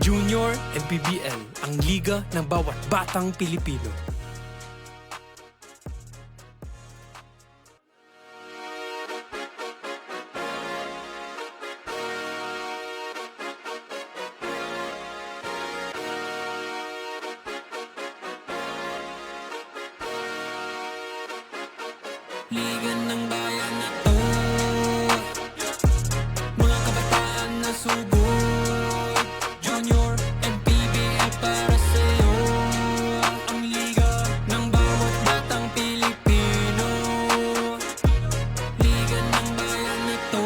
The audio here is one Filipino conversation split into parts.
Junior MPBL, ang liga ng bawat batang Pilipino. Liga ng bayan na to, mga kabataan na sugod. Junior MPBL para sa'yo, ang liga ng bawat batang Pilipino. Liga ng bayan na to,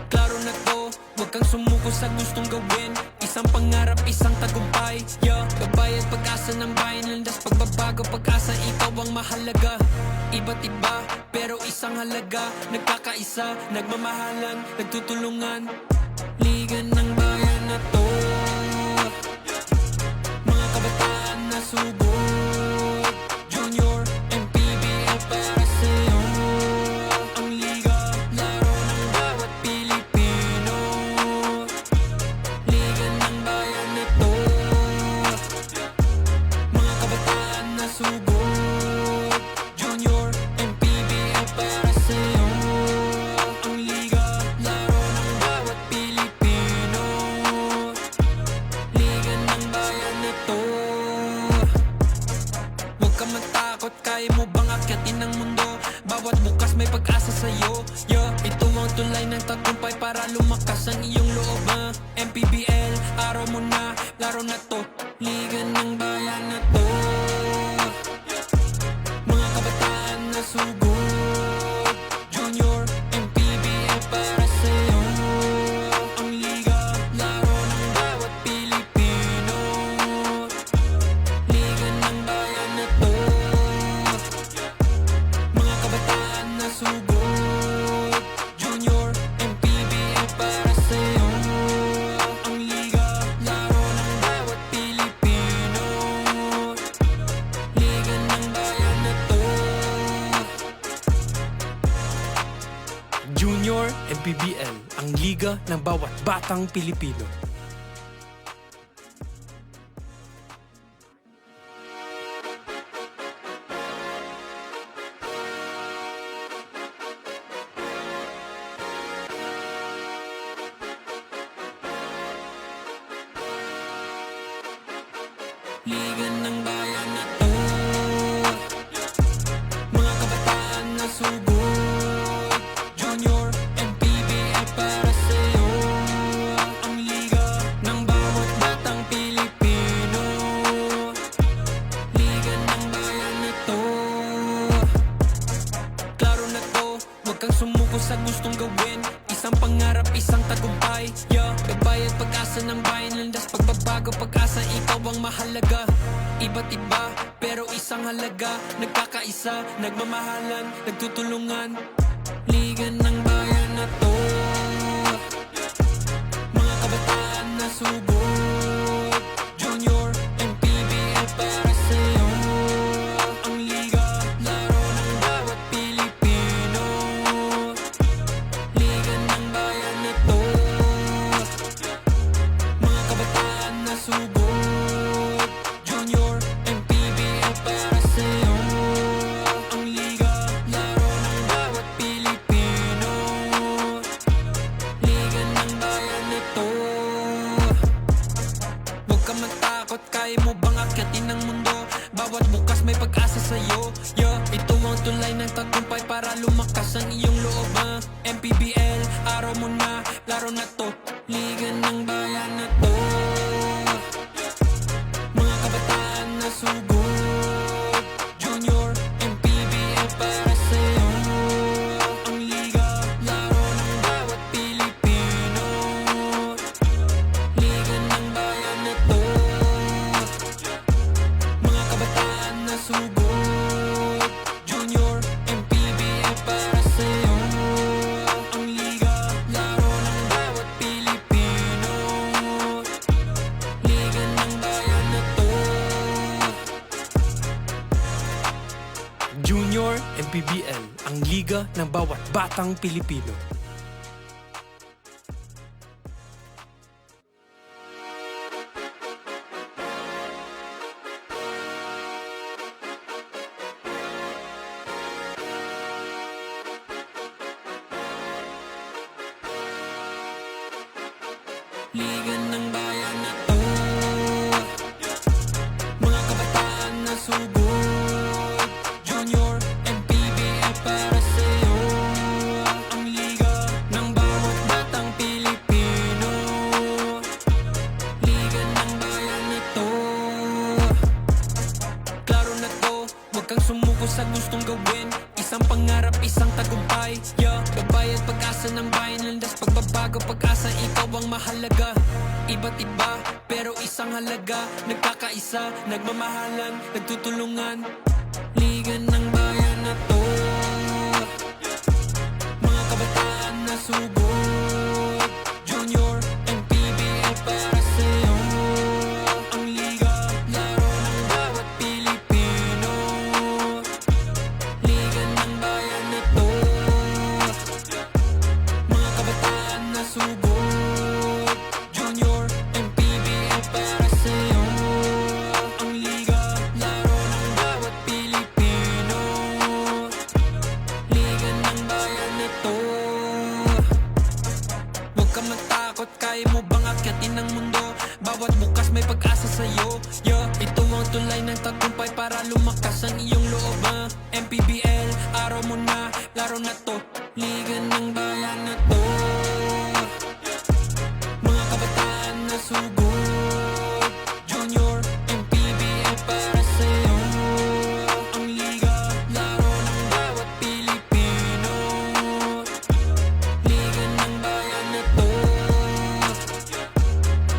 klaro na to, huwag kang sumuko sa gustong gawin. Isang pangarap, isang tagumpay, yeah. Gabay at pag-asa ng bayan, landas pagbabago, pag-asa, ikaw ang mahalaga. Iba't iba, pero isang halaga. Nagkakaisa, nagmamahalan, nagtutulungan. Liga ng bayan na to, mga kabataan na sugod. Junior MPBL para sa'yo, ang liga, laro ng bawat Pilipino. Liga ng bayan na to, mga kabataan na sugod. Junior MPBL para sa'yo, ang liga, laro ng bawat Pilipino. Liga ng bayan na to, huwag ka matakot, kaya mo bang akyatin ang mundo? Bawat bukas may pag-asa sa'yo, yeah. Ito ang tulay ng tagumpay para lumakas ang iyong loob, MPBL, araw mo na, laro na to. Liga ng bayan na to, mga kabataan na sugod. Junior MPBL para sa'yo, ang liga, laro ng bawat Pilipino. Liga ng bayan na to, mga kabataan na sugod. Junior MPBL para sa'yo, ang liga, laro ng bawat Pilipino. Liga ng bayan na to, Junior MPBL, ang liga ng bawat batang Pilipino. liga ng bayan na to, mga kabataan na sugod. Junior MPBL para sa'yo, ang liga ng bawat batang Pilipino. Liga ng bayan na to, klaro na to, huwag kang sumuko sa gustong gawin. Isang pangarap, isang tagumpay, yeah. Gabay at pag-asa ng bayan, landas pagbabago, pag-asa, ikaw ang mahalaga. Iba't iba, pero isang halaga. Nagkakaisa, nagmamahalan, nagtutulungan. Liga ng bayan na to, mga kabataan na sugod. Junior MPBL para sa'yo, ang liga, laro ng bawat Pilipino. Liga ng bayan na to, mga kabataan na sugod. Junior MPBL para sa'yo, ang liga, laro ng bawat Pilipino. Liga ng bayan na to, huwag ka matakot, kaya mo bang akyatin ang mundo? Bawat bukas may pag-asa sa'yo, yeah. Ito ang tulay ng tagumpay para lumakas ang iyong loob, MPBL, araw mo na, laro na to. Liga ng bayan na to, mga kabataan na sugod. Junior MPBL para sa'yo, ang liga, laro ng bawat Pilipino. Liga ng bayan na to, mga kabataan na sugod. Junior MPBL para sa'yo, ang liga, laro ng bawat Pilipino. Liga ng bayan na to, Junior MPBL, ang liga ng bawat batang Pilipino. Liga ng bayan na to, mga kabataan na sugod. Junior and PBL para sa'yo, ang liga ng bawat batang Pilipino. Liga ng bayan na to, klaro na to, huwag kang sumuko sa gustong gawin. Isang pangarap, isang tagumpay, yeah. Gabay at pag-asa ng bayan, landas pagbabago, pag-asa, ikaw ang mahalaga. Iba't iba, pero isang halaga. Nagkakaisa, nagmamahalan, nagtutulungan. Liga ng bayan na to, mga kabataan na sugod. Junior and PBL para sa'yo, ang liga, laro ng bawat Pilipino. Liga ng bayan na to, mga kabataan na sugod. Junior and PBL para sa'yo, ang liga, laro ng bawat Pilipino. Liga ng bayan na to, huwag ka matakot, kaya mo bang akyatin ang mundo? Bawat bukas may pag-asa sa'yo, yeah. Ito ang tulay ng tagumpay para lumakas ang iyong loob, MPBL, araw mo na, laro na to. Liga ng bayan na to, mga kabataan na sugod. Junior and PBL para sa'yo, ang liga, laro ng bawat Pilipino. Liga ng bayan na to,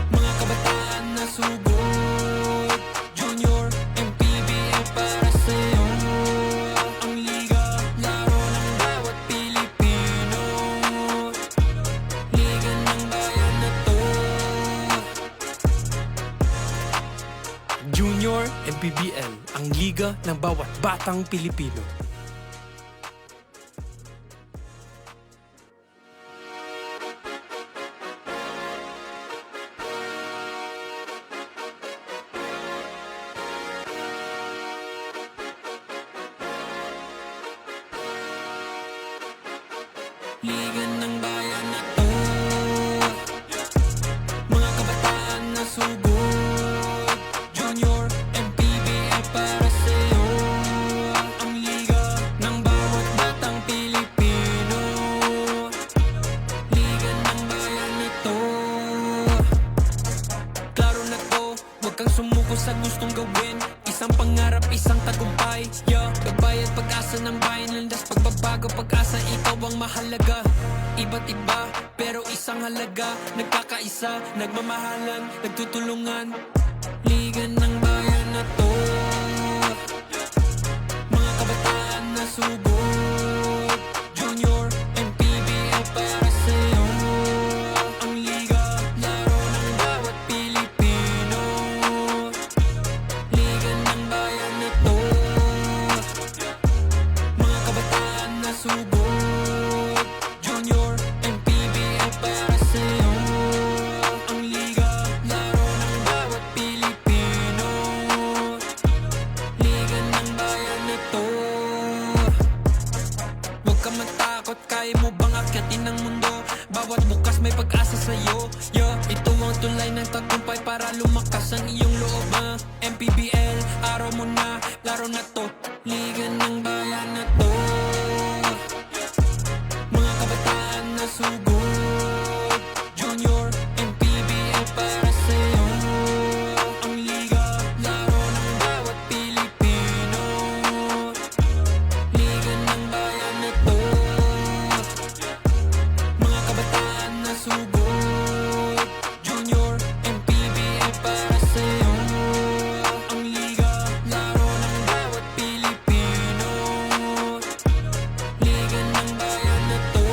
mga kabataan na sugod. Junior and PBL para sa'yo, ang liga, laro ng bawat Pilipino. Liga ng bayan na to, Junior and PBL, ang liga ng bawat batang Pilipino. liga ng bayan na to, mga kabataan na sugod. Junior and PBL para sa'yo, ang liga ng bawat batang Pilipino. Liga ng bayan na to, klaro na to, huwag kang sumuko sa gustong gawin. Isang pangarap, isang tagumpay, yeah. Gabay at pag-asa ng bayan, landas pagbabago, pag-asa, ikaw ang mahalaga. Iba't iba, pero isang halaga. Nagkakaisa, nagmamahalan, nagtutulungan. Liga ng bayan na to, mga kabataan na sugod. Junior and PBL para sa'yo, ang liga, laro ng bawat Pilipino. Liga ng bayan na to, mga kabataan na sugod. Junior and PBL para sa'yo, ang liga, laro ng bawat Pilipino. Liga ng bayan na to, huwag ka matakot, kaya mo bang akyatin ang mundo? Bawat bukas may pag-asa sa'yo, yeah. Ito ang tulay ng tagumpay para lumakas ang iyong loob, MPBL, araw mo na, laro na to. Liga ng bayan na to, mga kabataan na sugod. Junior and PBL para sa'yo, ang liga, laro ng bawat Pilipino. Liga ng bayan na to, mga kabataan na sugod. Junior and PBL para sa'yo, ang liga, laro ng bawat Pilipino. Liga ng bayan na to,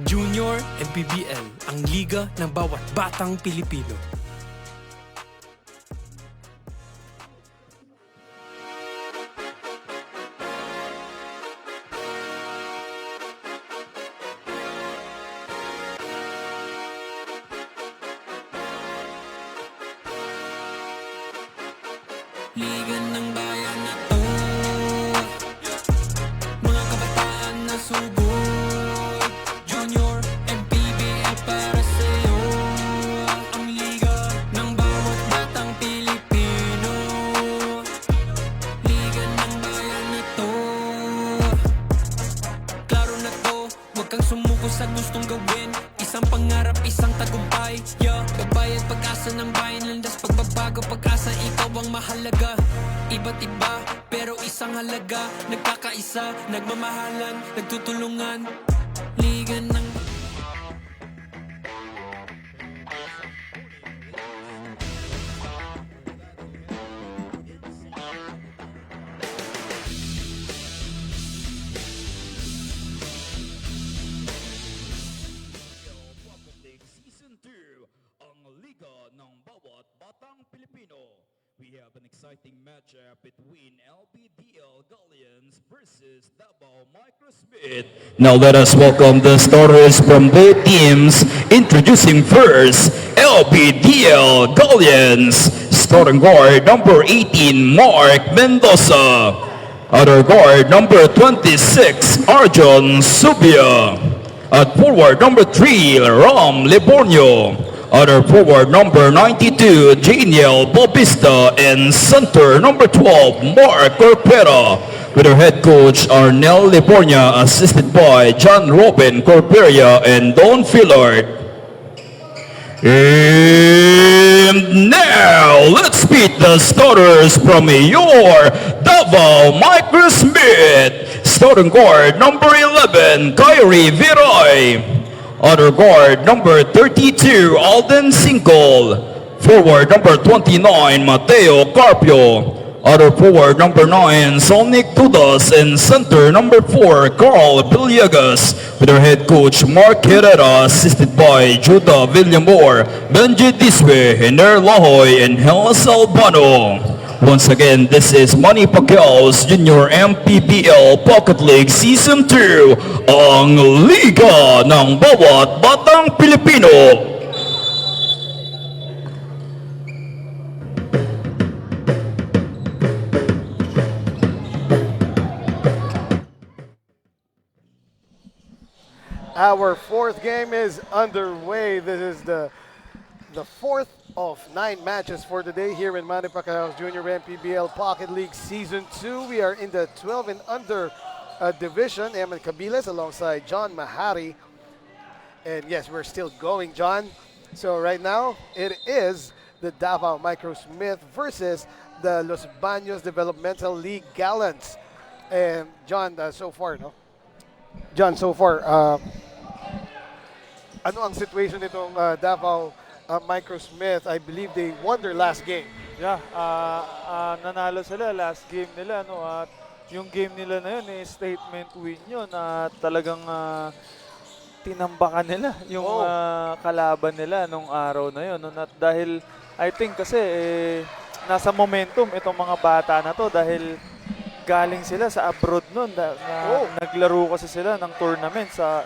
Junior and PBL, ang liga ng bawat batang Pilipino. Liga ng bayan na to, mga kabataan na sugod. Junior kang sumuko sa gustong gawin. Isang pangarap, isang tagumpay, yeah. Gabay at pag-asa ng bayan, landas pagbabago, pag-asa, ikaw ang mahalaga. Iba't iba, pero isang halaga. Nagkakaisa, nagmamahalan, nagtutulungan. Liga ng Pocket League Season 2 ang Liga ng Bawat Batang Pilipino. We have an exciting matchup between LPDL Galleons versus Davao Microsmith. Now let us welcome the starters from both teams. Introducing first, LPDL Galleons. Starting guard number 18, Mark Mendoza. Other guard number 26, Arjon Subia. At forward number 3, Ram Libornio. Other forward number 92, Janiel Bobista. And center number 12, Mark Corpera. With our head coach, Arnel Libornia, assisted by John Robin Corperia and Don Fillard. And now, let's meet the starters from your Davao Microsmith. Starting guard number 11, Kyrie Viroy. Other guard number 32, Alden Single. Forward number 29, Mateo Carpio. Other forward number 9, Sonic Tudas. And center number 4, Carl Villegas. With our head coach, Mark Herrera, assisted by Judah Villamor, Benji Diswe, Hiner Lahoy, and Hellas Albano. Once again, this is Manny Pacquiao's Junior MPBL Pocket League Season 2, ang Liga ng Bawat Batang Pilipino. Our fourth game is underway. This is the fourth of 9 matches for today here in Manny Pacquiao's Junior MPBL Pocket League Season 2. We are in the 12 and under division. Eman Cabiles alongside John Mahari. And yes, we're still going, John. So right now, it is the Davao Microsmith versus the Los Baños Developmental League Gallants. And John, so far, no? John, so far, ano ang situation nitong Davao Microsmith? I believe they won their last game. Yeah, nanalo sila last game nila, no, at yung game nila na yun statement win yun, at talagang tinambakan nila yung kalaban nila nung araw na yun, no, at dahil I think kasi nasa momentum itong mga bata na to dahil galing sila sa abroad nun, naglaro kasi sila ng tournament sa,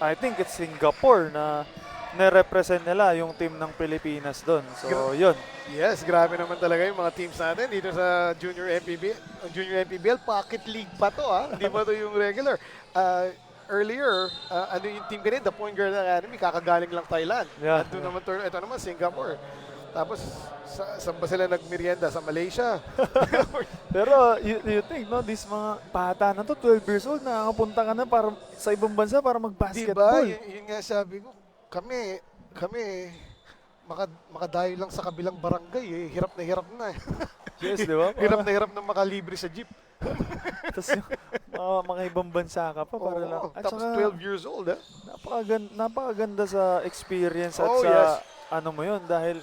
I think it's Singapore, na na-represent nila yung team ng Pilipinas doon. So, yun. Yes, grabe naman talaga yung mga teams natin dito sa Junior MPBL. Pocket League pa to, ha? Hindi pa to yung regular. Earlier, ano yung team ganyan? The Point Girl Academy, kakagaling lang Thailand. Yeah. Ito naman Singapore. Tapos, saan ba sila nagmerienda? Sa Malaysia? Pero you think, no, these mga bata na to, 12 years old, nakakapunta ka na para, sa ibang bansa para mag-basketball. Diba? Yun nga sabi ko, kami, makadayo lang sa kabilang barangay eh. Hirap na eh. Yes, di ba? hirap na makalibre sa jeep. Tapos mga ibang bansa ka pa para lang. At Tapos saka, 12 years old, eh. napakaganda sa experience at yes. ano mo yun, dahil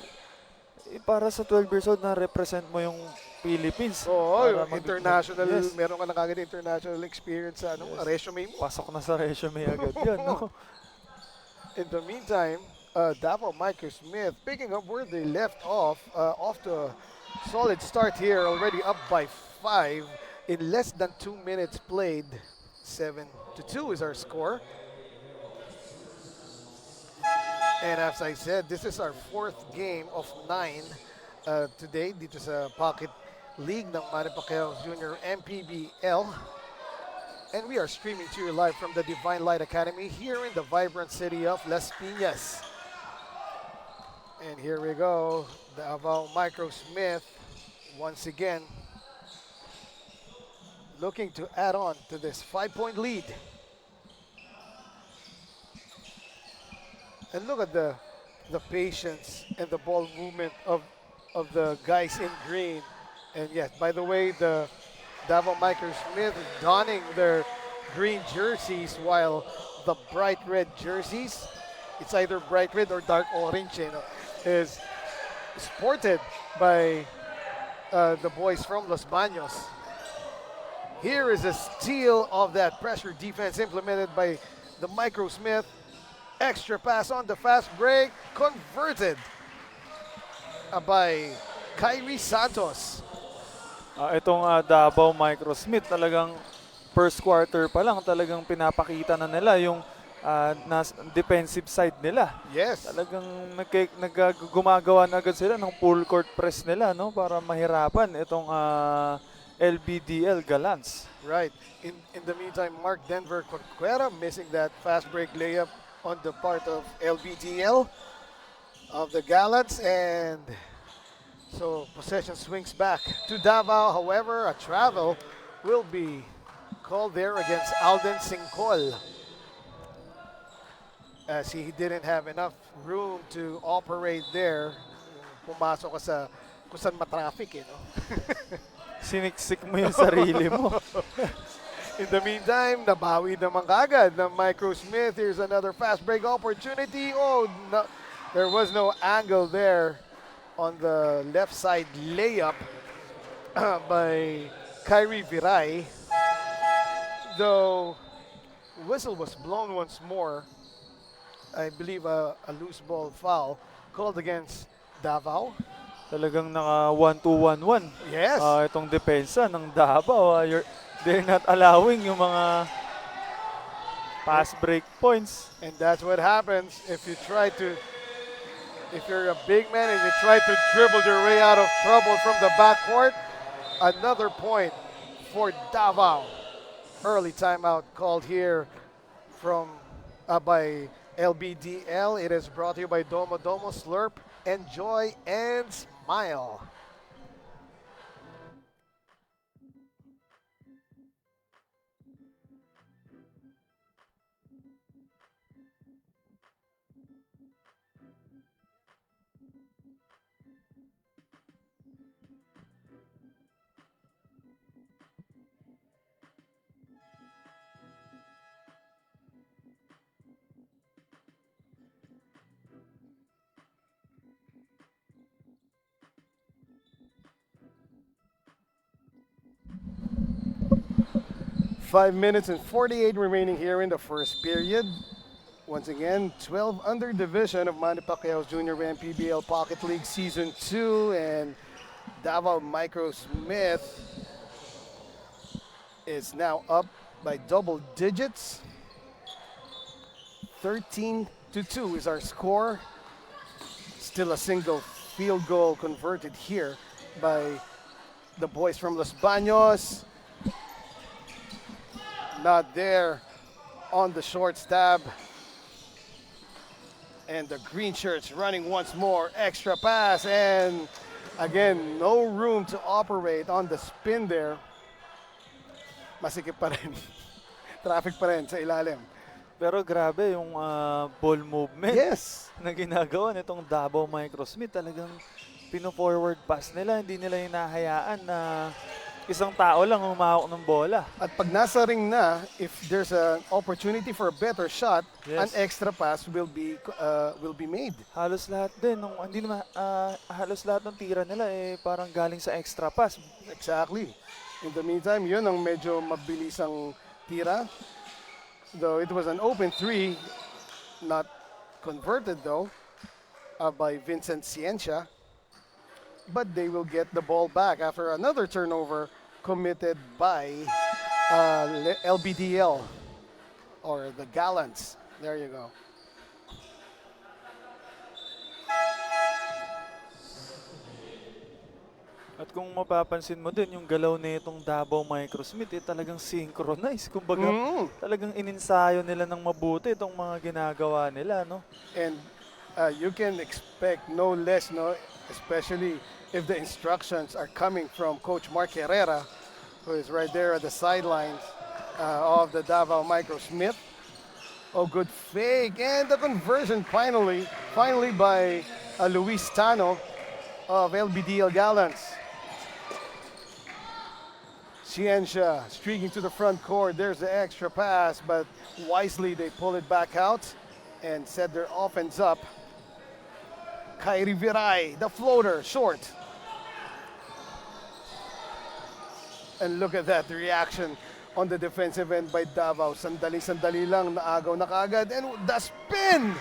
para sa 12 years old na represent mo yung Philippines. Oo, yung international, yes. meron ka na kagad international experience sa resume mo. Pasok na sa resume agad yun, no? In the meantime, Davao Microsmith picking up where they left off to a solid start here, already up by 5 in less than 2 minutes played. 7-2 is our score. And as I said, this is our fourth game of 9 today dito sa Pocket League ng Manny Pacquiao's Junior MPBL. And we are streaming to you live from the Divine Light Academy here in the vibrant city of Las Piñas. And here we go, Davao Microsmith once again looking to add on to this 5-point lead. And look at the patience and the ball movement of the guys in green. And yes, by the way, the Davao Microsmith is donning their green jerseys while the bright red jerseys, it's either bright red or dark orange, is sported by the boys from Los Baños. Here is a steal of that pressure defense implemented by the Microsmith. Extra pass on the fast break, converted by Kyrie Santos. Itong Davao Microsmith, talagang first quarter pa lang, talagang pinapakita na nila yung defensive side nila. Yes. Talagang gumagawa na agad sila ng full court press nila, no, para mahirapan itong LBDL Gallants. Right. In the meantime, Mark Denver Corcuera missing that fast break layup on the part of LBDL of the Gallants, and so possession swings back to Davao. However, a travel will be called there against Alden Singcol, as he didn't have enough room to operate there. Pumasok ka sa kung saan matraffic, Siniksik mo yung sarili mo. In the meantime, nabawi naman kaagad ng Microsmith. Here's another fast break opportunity. Oh, no, there was no angle there on the left side layup by Kyrie Viray. Though whistle was blown once more. I believe a loose ball foul called against Davao. Talagang naka 1-2-1-1. Yes. Itong depensa ng Davao. They're not allowing yung mga pass break points. And that's what happens if you're a big man and you try to dribble your way out of trouble from the backcourt. Another point for Davao. Early timeout called here from by LBDL. It is brought to you by Domo Domo. Slurp, enjoy, and smile. Five minutes and 48 remaining here in the first period. Once again, 12 under division of Manny Pacquiao Jr. Ram PBL Pocket League Season 2, and Davao Microsmith is now up by double digits. 13-2 is our score. Still a single field goal converted here by the boys from Los Baños. Not there on the short stab. And the green shirts running once more. Extra pass, and again, no room to operate on the spin there. Masikip pa rin. Traffic pa rin sa ilalim. Pero grabe yung ball movement Yes. na ginagawa nitong Davao Microsmith. Talagang pino-forward pass nila. Hindi nila hinahayaan na isang tao lang humahawak ng bola. At pag nasa ring na, if there's an opportunity for a better shot, an Yes. extra pass will be made. Halos lahat din halos lahat ng tira nila parang galing sa extra pass. Exactly. In the meantime, yun ang medyo mabilisang tira. Though it was an open three, not converted though, by Vincent Ciencia. But they will get the ball back after another turnover committed by LBDL, or the Gallants. There you go. At kung mapapansin mo din, yung galaw na itong Davao Microsmith, talagang synchronized. Kumbaga, talagang ininsayo nila ng mabuti itong mga ginagawa nila, no? And you can expect no less, no, especially if the instructions are coming from Coach Mark Herrera, who is right there at the sidelines of the Davao Microsmith. Oh, good fake. And the conversion finally by Luis Tano of LBDL Gallants. Ciencia streaking to the front court. There's the extra pass, but wisely they pull it back out and set their offense up. Kyrie Viray, the floater, short. And look at that reaction on the defensive end by Davao. Sandali lang, naagaw na kaagad. And the spin,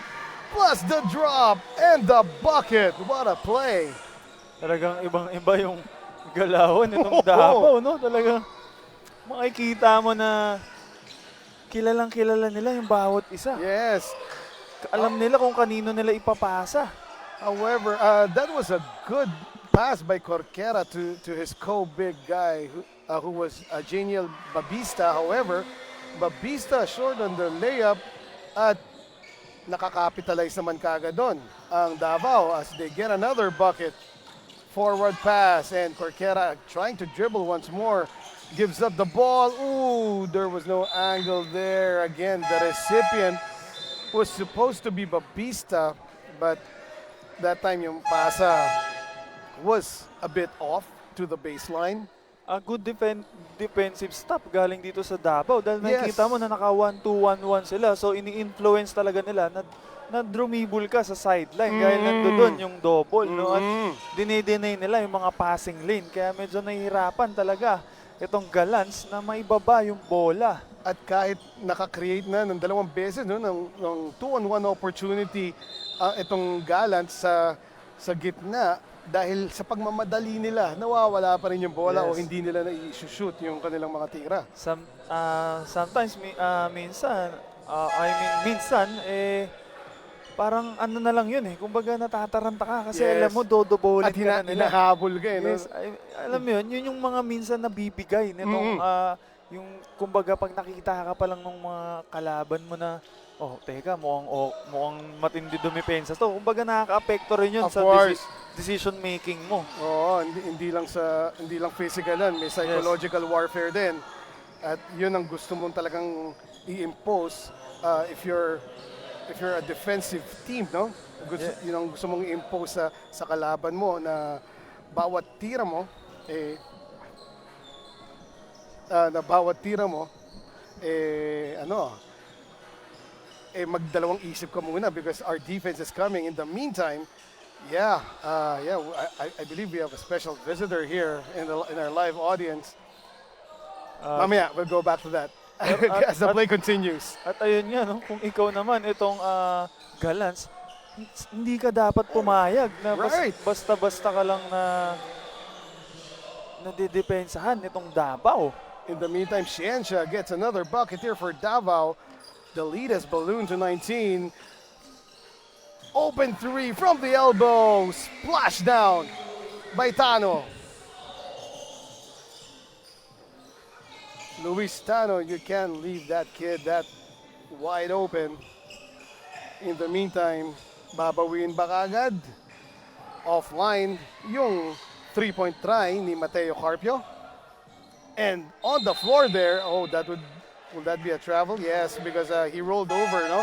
plus the drop, and the bucket. What a play. Talagang ibang-iba yung galawan nitong Davao, no? Talagang makikita mo na kilalang kilala nila yung bawat isa. Yes. Alam nila kung kanino nila ipapasa. However, that was a good pass by Corquera to his co-big guy who was Janiel Babista. However, Babista short on the layup at nakakapitalize naman kaagad doon ang Davao as they get another bucket. Forward pass and Corquera trying to dribble once more. Gives up the ball. Ooh, there was no angle there. Again, the recipient was supposed to be Babista, but that time yung pasa was a bit off to the baseline. A good defensive stop galing dito sa Davao dahil Yes. makikita mo na naka 1-2-1-1 sila. So ini-influence talaga nila na drumibol ka sa sideline dahil nandoon yung double, no? At dinideny nila yung mga passing lane kaya medyo nahihirapan talaga itong Gallants na maibaba yung bola. At kahit naka-create na ng 2 beses no, ng 2-on-1 opportunity itong Gallant sa gitna dahil sa pagmamadali nila, nawawala pa rin yung bola o Yes. hindi nila na-i-shoot yung kanilang mga tira. Sometimes minsan parang ano na lang yun kumbaga natataranta ka kasi Yes. alam mo dodobolin At ka na nila. hinahabol ka no? Yes, alam mo yun yung mga minsan nabibigay nitong yung kumbaga pag nakita ka pa lang ng mga kalaban mo na teka mukhang matindi dumipensa to. Kumbaga nakaka-apekto rin yun Of sa course. decision making mo. Oo, hindi lang physical yan, may psychological warfare din. At yun ang gusto mong talagang i-impose if you're a defensive team, no? Yun ang gusto mong i-impose sa kalaban mo na bawat tira mo magdalawang isip ka muna because our defense is coming. In the meantime, I believe we have a special visitor here in our live audience. Mamaya, we'll go back to that as the play continues. At ayun nga, no, kung ikaw naman itong Gallants, hindi ka dapat pumayag na Right. basta-basta ka lang na nadidepensahan itong Davao. In the meantime, Ciencia gets another bucket here for Davao. The lead has ballooned to 19. Open three from the elbow. Splash down by Tano. Luis Tano, you can't leave that kid that wide open. In the meantime, babawin ba kagad? Offline yung 3-point try ni Mateo Carpio. And on the floor there, will that be a travel? Yes, because he rolled over, no?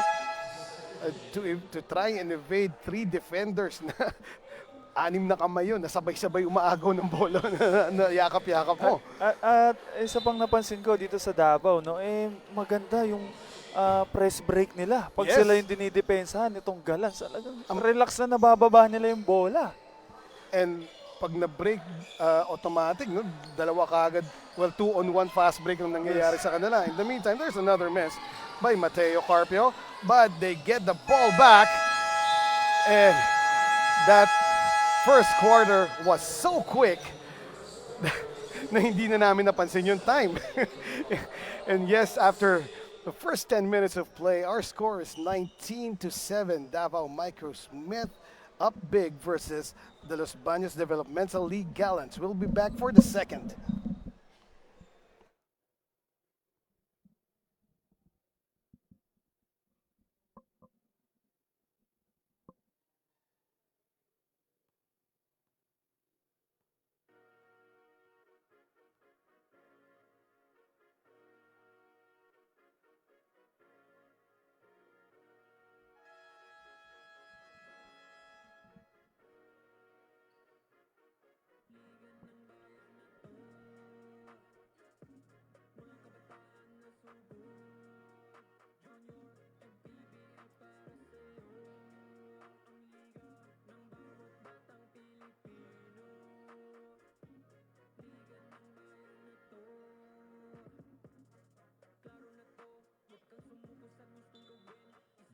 To try and evade 3 defenders na 6 na kamay yun, nasabay-sabay umaagaw ng bola na yakap-yakap mo. At isa pang napansin ko dito sa Davao, no, maganda yung press break nila. Pag Yes. sila yung dinidepensahan itong Gallants, relax na nabababa nila yung bola. And pag na-break, automatic, no? 2 kaagad. 2-on-1 fast break ang nangyayari sa kanila. In the meantime, there's another miss by Mateo Carpio. But they get the ball back. And that first quarter was so quick na hindi na namin napansin yung time. And yes, after the first 10 minutes of play, our score is 19-7. Davao Micro Smith up big versus the Los Baños Developmental League Gallants. We'll be back for the second.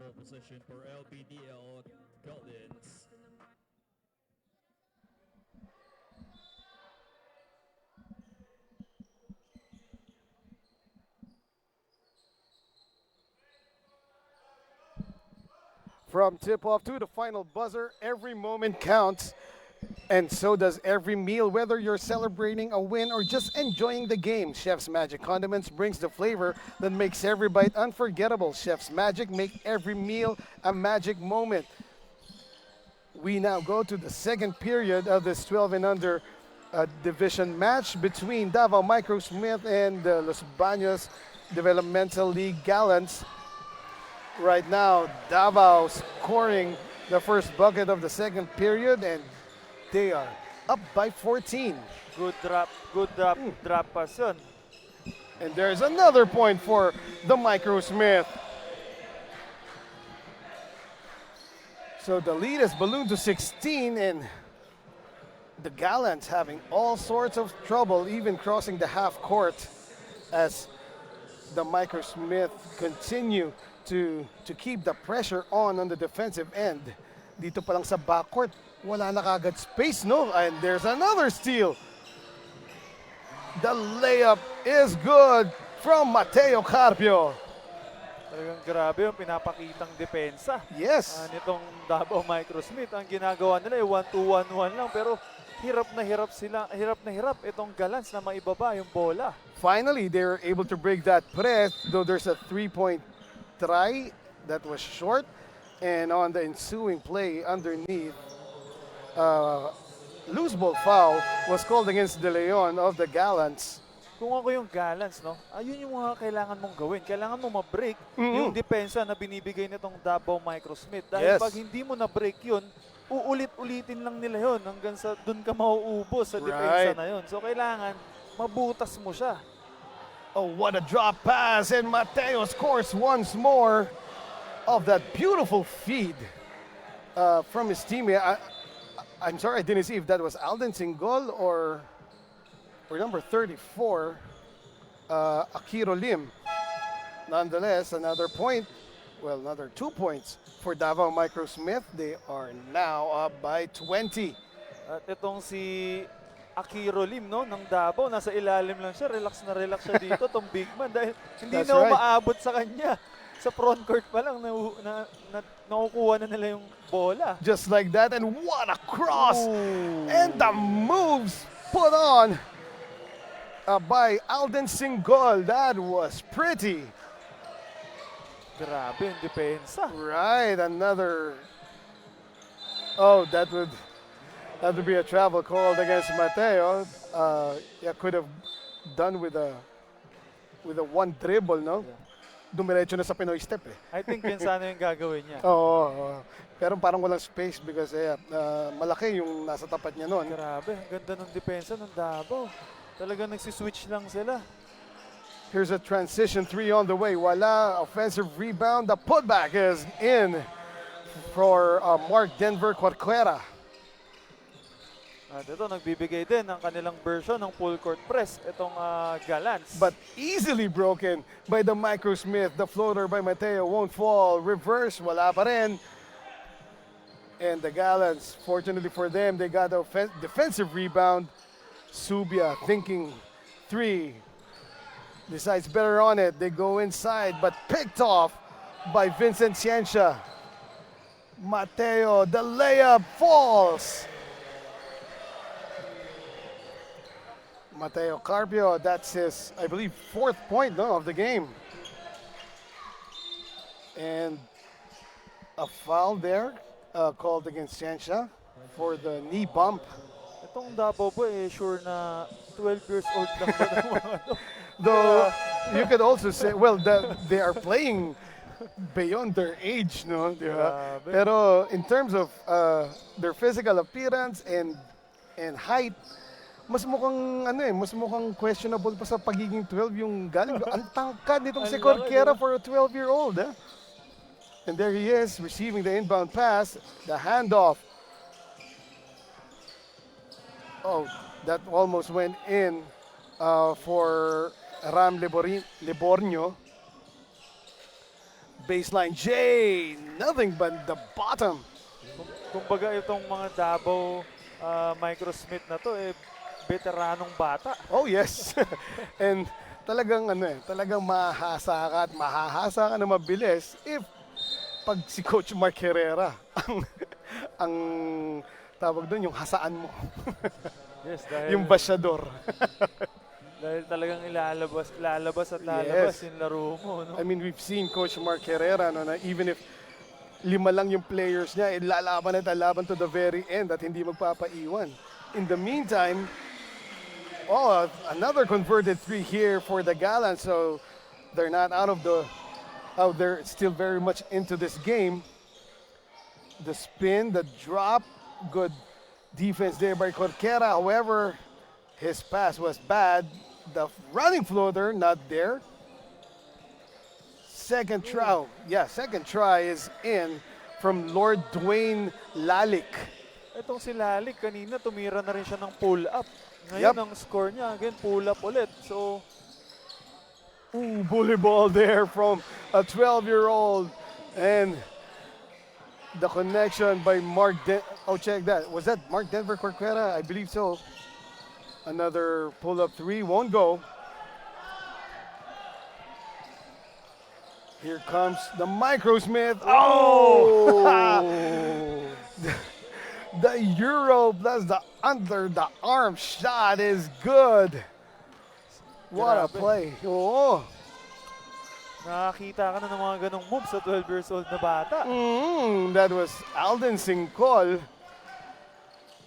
ball position for LBDL Guardians. From tip-off to the final buzzer, every moment counts. And so does every meal, whether you're celebrating a win or just enjoying the game. Chef's Magic Condiments brings the flavor that makes every bite unforgettable. Chef's Magic make every meal a magic moment. We now go to the second period of this 12 and under division match between Davao Micro Smith and the Los Baños Developmental League Gallants. Right now, Davao scoring the first bucket of the second period, and they are up by 14. Good drop pass yun. And there's another point for the Micro Smith. So the lead is ballooned to 16, and the Gallants having all sorts of trouble, even crossing the half court, as the Micro Smith continue to keep the pressure on the defensive end. Dito pa lang sa backcourt, wala na kagad space, no? And there's another steal. The layup is good from Mateo Carpio. Talagang grabe yung pinapakitang depensa. Yes. Nitong Davao Micro Smith. Ang ginagawa nila ay 1-2-1-1 lang, pero hirap na hirap itong Gallants na maibaba yung bola. Finally, they were able to break that press, though there's a three-point try that was short. And on the ensuing play underneath, loose ball foul was called against De Leon of the Gallants. Kung ako yung Gallants, no, ayun yung mga kailangan mong gawin. Kailangan mo ma-break yung depensa na binibigay nitong Davao Micro Smith. Dahil Yes. pag hindi mo na-break yun, uulit-ulitin lang nila yun hanggang sa doon ka mauubos sa depensa Right. na yun. So kailangan mabutas mo siya. Oh, what a drop pass, and Mateo scores once more of that beautiful feed from his teammate. I'm sorry, I didn't see if that was Alden Singol or number 34, Akiro Lim. Nonetheless, another point, well, another 2 points for Davao Micro Smith. They are now up by 20. At itong si Akiro Lim, no, ng Davao, nasa ilalim lang siya, relax na relax siya dito, tong big man, dahil hindi That's na right. umaabot sa kanya. Sa front court pa lang, nakukuha na nila yung bola. Just like that, and what a cross! Ooh. And the moves put on by Alden Singol. That was pretty. Grabe yung depensa. Right, another. Oh, that would be a travel called against Mateo. Yeah, could have done with a one dribble, no? Dumiretso na sa Pinoy step eh. I think yun sana yung gagawin niya. Oo. Pero parang walang space because malaki yung nasa tapat niya noon. Grabe, ang ganda ng depensa ng Davao. Talagang nagsiswitch lang sila. Here's a transition three on the way. Wala, offensive rebound. The putback is in for Mark Denver Corcuera. At ito, nagbibigay din ng kanilang version ng full court press, itong Gallants. But easily broken by the Micro Smith. The floater by Mateo won't fall. Reverse, wala pa rin. And the Gallants, fortunately for them, they got a defensive rebound. Subia thinking three. Decides better on it. They go inside, but picked off by Vincent Ciencia. Mateo, the layup falls. Mateo Carpio, that's his, I believe, fourth point of the game. And a foul there called against Ciencia for the knee bump. Itong Davao po, sure na 12 years old lang ba ng mga ano. Though you could also say, well, they are playing beyond their age, no? Diba? Grabe. Pero in terms of their physical appearance and height, mas mukhang questionable pa sa pagiging 12 yung galing. Ang tangkad nitong si Ang laki, Corcuera no? for a 12-year-old. And there he is, receiving the inbound pass, the handoff. Oh, that almost went in for Ram Liborño. baseline. Jay, nothing but the bottom. Kumbaga itong mga Davao Microsmith na to, veteranong bata. Oh yes. And talagang talagang mahahasa ka na mabilis if pag si Coach Mark Herrera ang tawag doon yung hasaan mo. Yes, dahil, Yung basyador. dahil talagang lalabas at lalabas Yes. yung laro mo. No? I mean, we've seen Coach Mark Herrera na even if 5 lang yung players niya, lalaban at lalaban to the very end at hindi magpapaiwan. In the meantime, another converted 3 here for the Gallants, so they're not out of the... they're still very much into this game. The spin, the drop, good defense there by Corquera. However, his pass was bad. The running floater, not there. Second try is in from Lord Dwayne Lalik. Itong si Lalik, kanina tumira na rin siya ng pull-up. Ngayon, Yep. ang score niya, again, pull-up ulit. So, Ooh, bully ball there from a 12-year-old. And the connection by Mark check that. Was that Mark Denver Corquera? I believe so. Another pull-up 3, won't go. Here comes the Microsmith. The Euro plus the under the arm shot is good. What a Grabe. play. Oh. nakakita ka na ng mga ganong moves sa 12 years old na bata. That was Alden Singcol.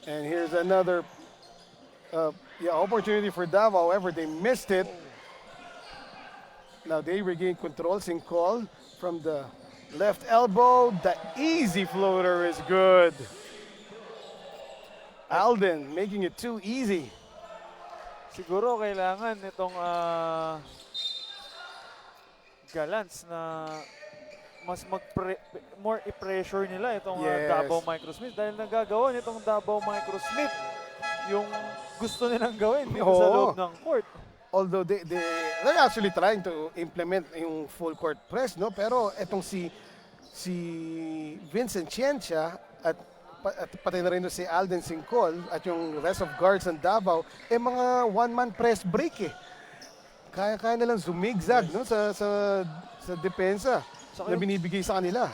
And here's another opportunity for Davao. However, they missed it. Now they regain control. Singcol from the left elbow. The easy floater is good. Alden making it too easy. Siguro kailangan itong Gallants na mas more i-pressure nila itong Yes. Davao Microsmith dahil nagagawa nitong Davao Microsmith yung gusto nilang gawin dito sa Oo. loob ng court. Although they're actually trying to implement yung full court press, no? Pero etong si Vincent Ciencia at pati na rin si Alden Singcol at yung rest of guards ng Davao, mga one-man press break eh. Kaya nilang zumigzag, no? sa depensa Saka na yung- binibigay sa kanila.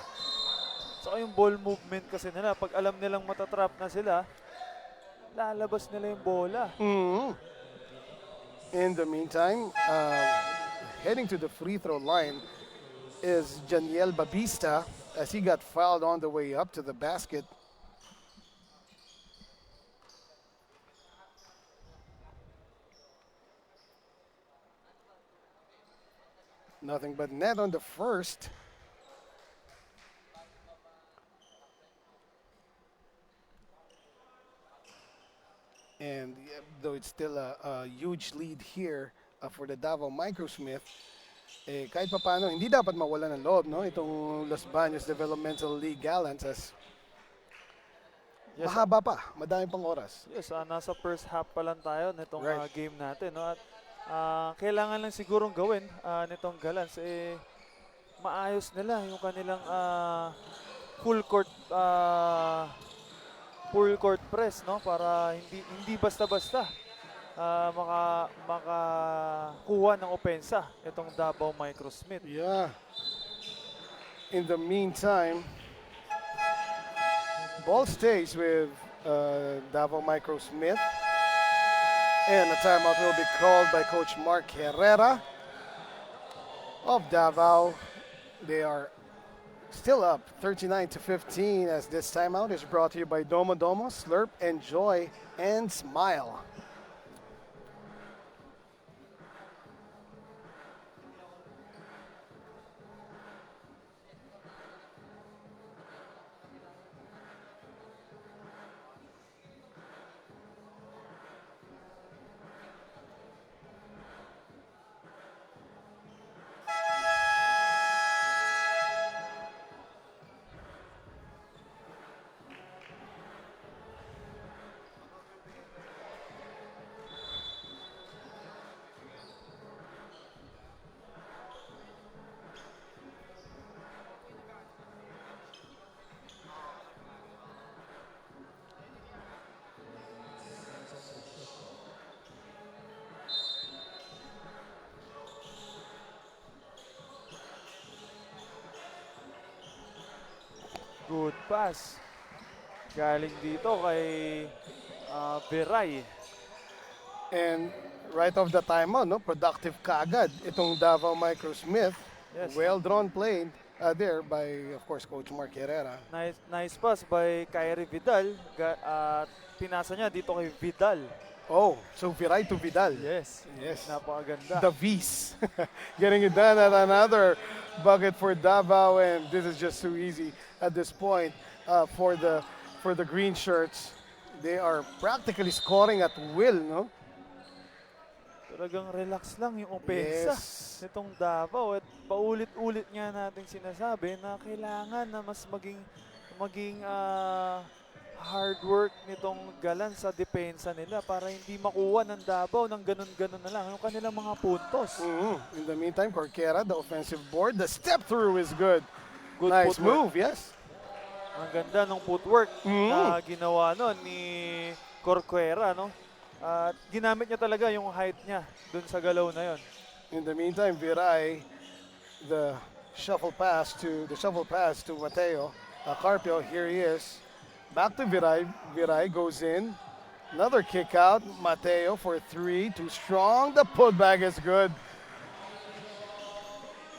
Saka yung ball movement kasi nila, pag alam nilang matatrap na sila, lalabas nila yung bola. In the meantime, heading to the free throw line is Janiel Babista as he got fouled on the way up to the basket. Nothing but net on the first. And though it's still a huge lead here for the Davao Microsmith, kahit pa paano, hindi dapat mawala ng loob, no? Itong Los Baños Developmental League Gallants as Yes, mahaba pa, madami pang oras. yes, nasa first half pa lang tayo nitong Right. game natin. No? At kailangan lang sigurong gawin nitong Gallants, maayos nila yung kanilang full court press, no, para hindi basta-basta makakuha ng opensa itong Davao Microsmith. Yeah. In the meantime, ball stays with Davao Microsmith. And a timeout will be called by Coach Mark Herrera of Davao. They are still up 39-15 as this timeout is brought to you by Domo Domo, Slurp, Enjoy, and Smile. Good pass. Galing dito kay Viray. And right off the timeout, no, productive kaagad itong Davao Micro Smith. Yes. Well drawn play there by, of course, Coach Mark Herrera. Nice pass by Kyrie Vidal. At pinasa niya dito kay Vidal. Oh, so Viray to Vidal. Yes. Yes. Napakaganda. The V's. Getting it done at another bucket for Davao, and this is just too easy at this point for the green shirts. They are practically scoring at will, no? Talagang relax lang yung opensa Yes. nitong Davao. At paulit-ulit nga natin sinasabi na kailangan na mas maging hard work nitong Galan sa depensa nila para hindi makuha ng Davao ng ganun-ganun na lang yung kanilang mga puntos. In the meantime, Corquera, the offensive board, the step through is good. Good Nice footwork. move, yes. Ang ganda ng footwork na ginawa nun ni Corquera, no? At ginamit niya talaga yung height niya dun sa galaw na yon. In the meantime, Viray, the shuffle pass to Mateo Carpio. Here he is. Back to Viray. Viray goes in. Another kick out. Mateo for three. Too strong. The putback is good.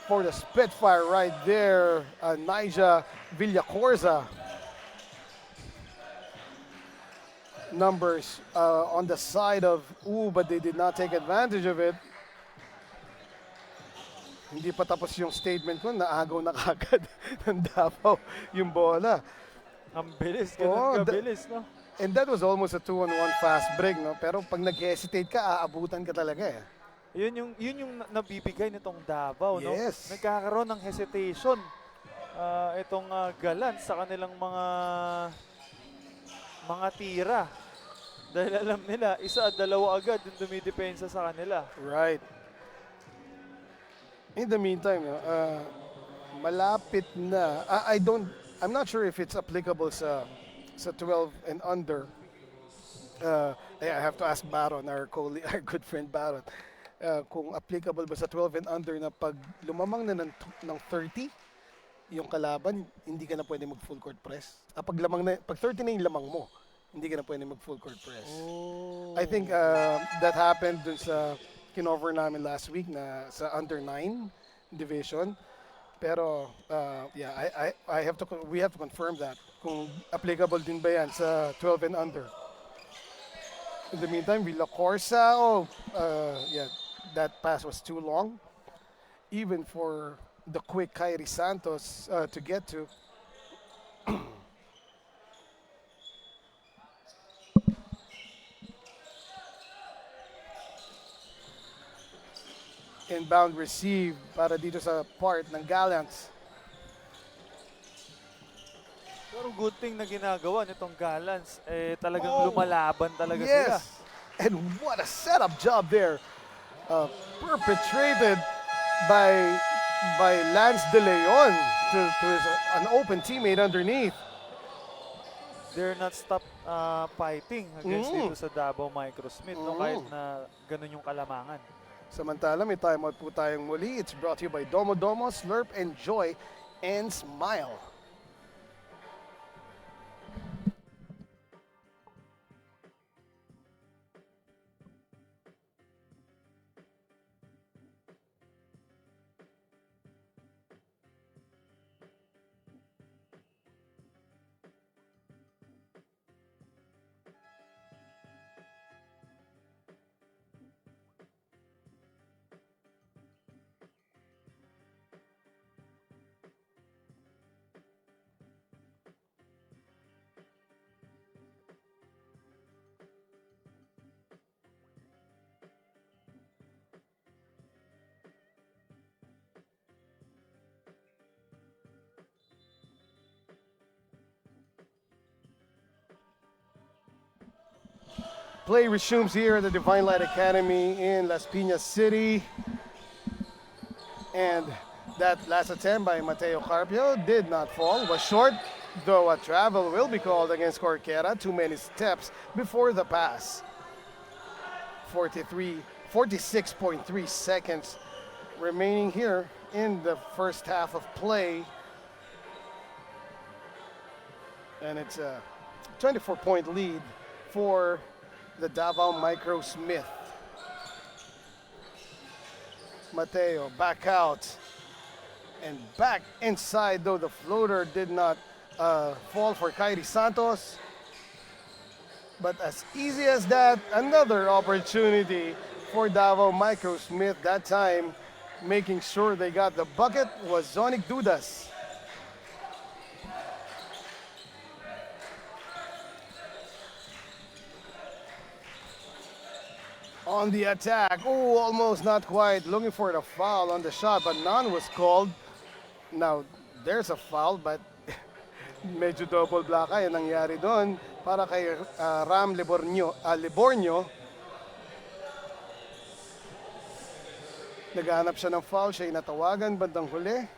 For the Spitfire right there, Naija Villacorza. Numbers on the side of but they did not take advantage of it. Hindi pa tapos yung statement ko, naagaw na kagad ng Davao yung bola. Ang bilis, Oh, ganun kabilis, no? And that was almost a 2-on-1 fast break, no? Pero pag nag-hesitate ka, aabutan ka talaga eh. Yun yung nabibigay nitong Davao, no? Yes. Nagkakaroon ng hesitation itong Galan sa kanilang mga tira. Dahil alam nila, isa at dalawa agad yung dumidepensa sa kanila. Right. In the meantime, malapit na. I'm not sure if it's applicable sa 12 and under. I have to ask Baron, our good friend Baron, kung applicable ba sa 12 and under na pag lumamang na ng 30 yung kalaban, hindi ka na pwede mag full court press. Pag 30 na yung lamang mo, hindi ka na pwede mag full court press. Oh. I think that happened dun sa kinover namin last week na sa under 9 division. Pero we have to confirm that kung applicable din ba yan sa 12 and under. In the meantime, Villacorza, that pass was too long. Even for the quick Kyrie Santos to get to. Inbound receive para dito sa part ng Gallants. Pero good thing na ginagawa nitong Gallants, talagang lumalaban talaga sila. Yes, and what a setup job there, perpetrated by Lance De Leon to an open teammate underneath. They're not stop fighting against dito sa Davao Micro Smith, no? Kahit na ganun yung kalamangan. Samantala, may timeout po tayong muli. It's brought to you by Domo Domo, Slurp, Enjoy, and Smile. Play resumes here at the Divine Light Academy in Las Piñas City. And that last attempt by Mateo Carpio did not fall, was short, though a travel will be called against Corquera. Too many steps before the pass. 46.3 seconds remaining here in the first half of play. And it's a 24-point lead for the Davao Micro Smith. Mateo back out and back inside, though the floater did not fall for Kyrie Santos. But as easy as that, another opportunity for Davao Micro Smith. That time, making sure they got the bucket was Zonic Dudas. On the attack, oh, almost not quite. Looking for the foul on the shot, but none was called. Now, there's a foul, but medyo double block ay nangyari doon para kay Ram Libornio. Naghahanap siya ng foul, siya yung natawagan bandang huli.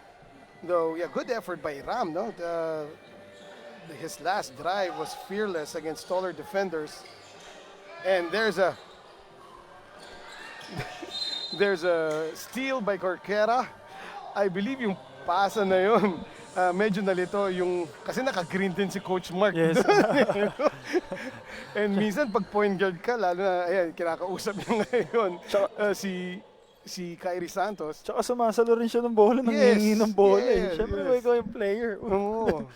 Though, yeah, good effort by Ram, no? His last drive was fearless against taller defenders. And there's a steal by Corquera. I believe yung pasa na yun, medyo nalito yung, kasi naka-green din si Coach Mark. Yes. And minsan pag point guard ka, lalo na, ayan, kinakausap niya ngayon, si Kyrie Santos. Tsaka sumasalo rin siya ng bola, nangingi ng bola. yes, Siyempre, yes. ikaw yung player. Oo.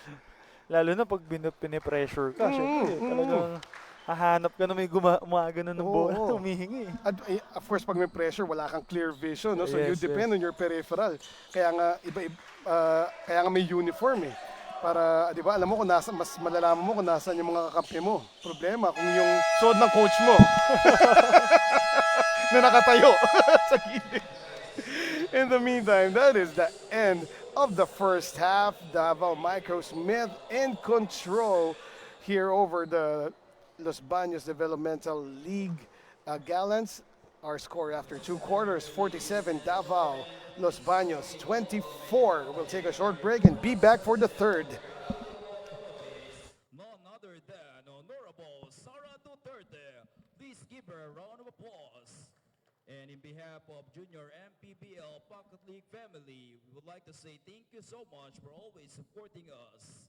Lalo na pag pinipressure ka, siyempre, talagang hahanap ka na may gumagano ng bola, humihingi. At of course, pag may pressure, wala kang clear vision, no? So you Yes, depend on your peripheral. Kaya nga kaya nga may uniform eh. Para, di ba, alam mo kung mas malalaman mo kung nasaan yung mga kakampi mo. Problema kung yung suot ng coach mo na nakatayo sa gilid. In the meantime, that is the end of the first half. Davao Micro Smith in control here over the Los Baños Developmental League Gallants. Our score after 2 quarters, 47 Davao, Los Baños 24. We'll take a short break and be back for the third. None other than Honorable Sara Duterte. Please give her a round of applause. And in behalf of Junior MPBL Pocket League family, we would like to say thank you so much for always supporting us.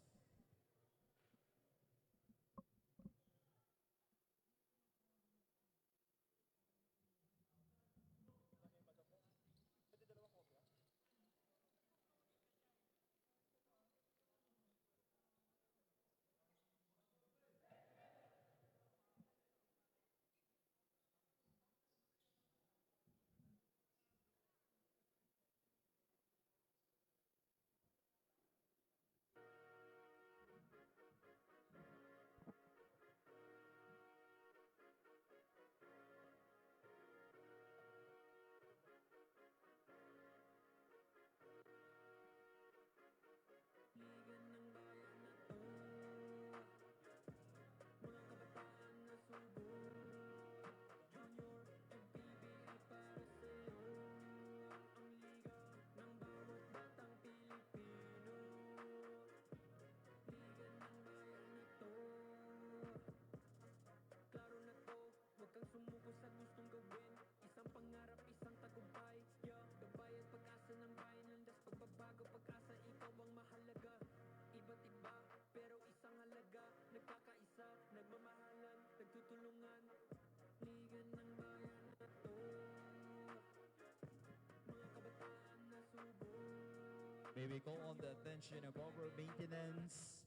May we call on the attention of our maintenance.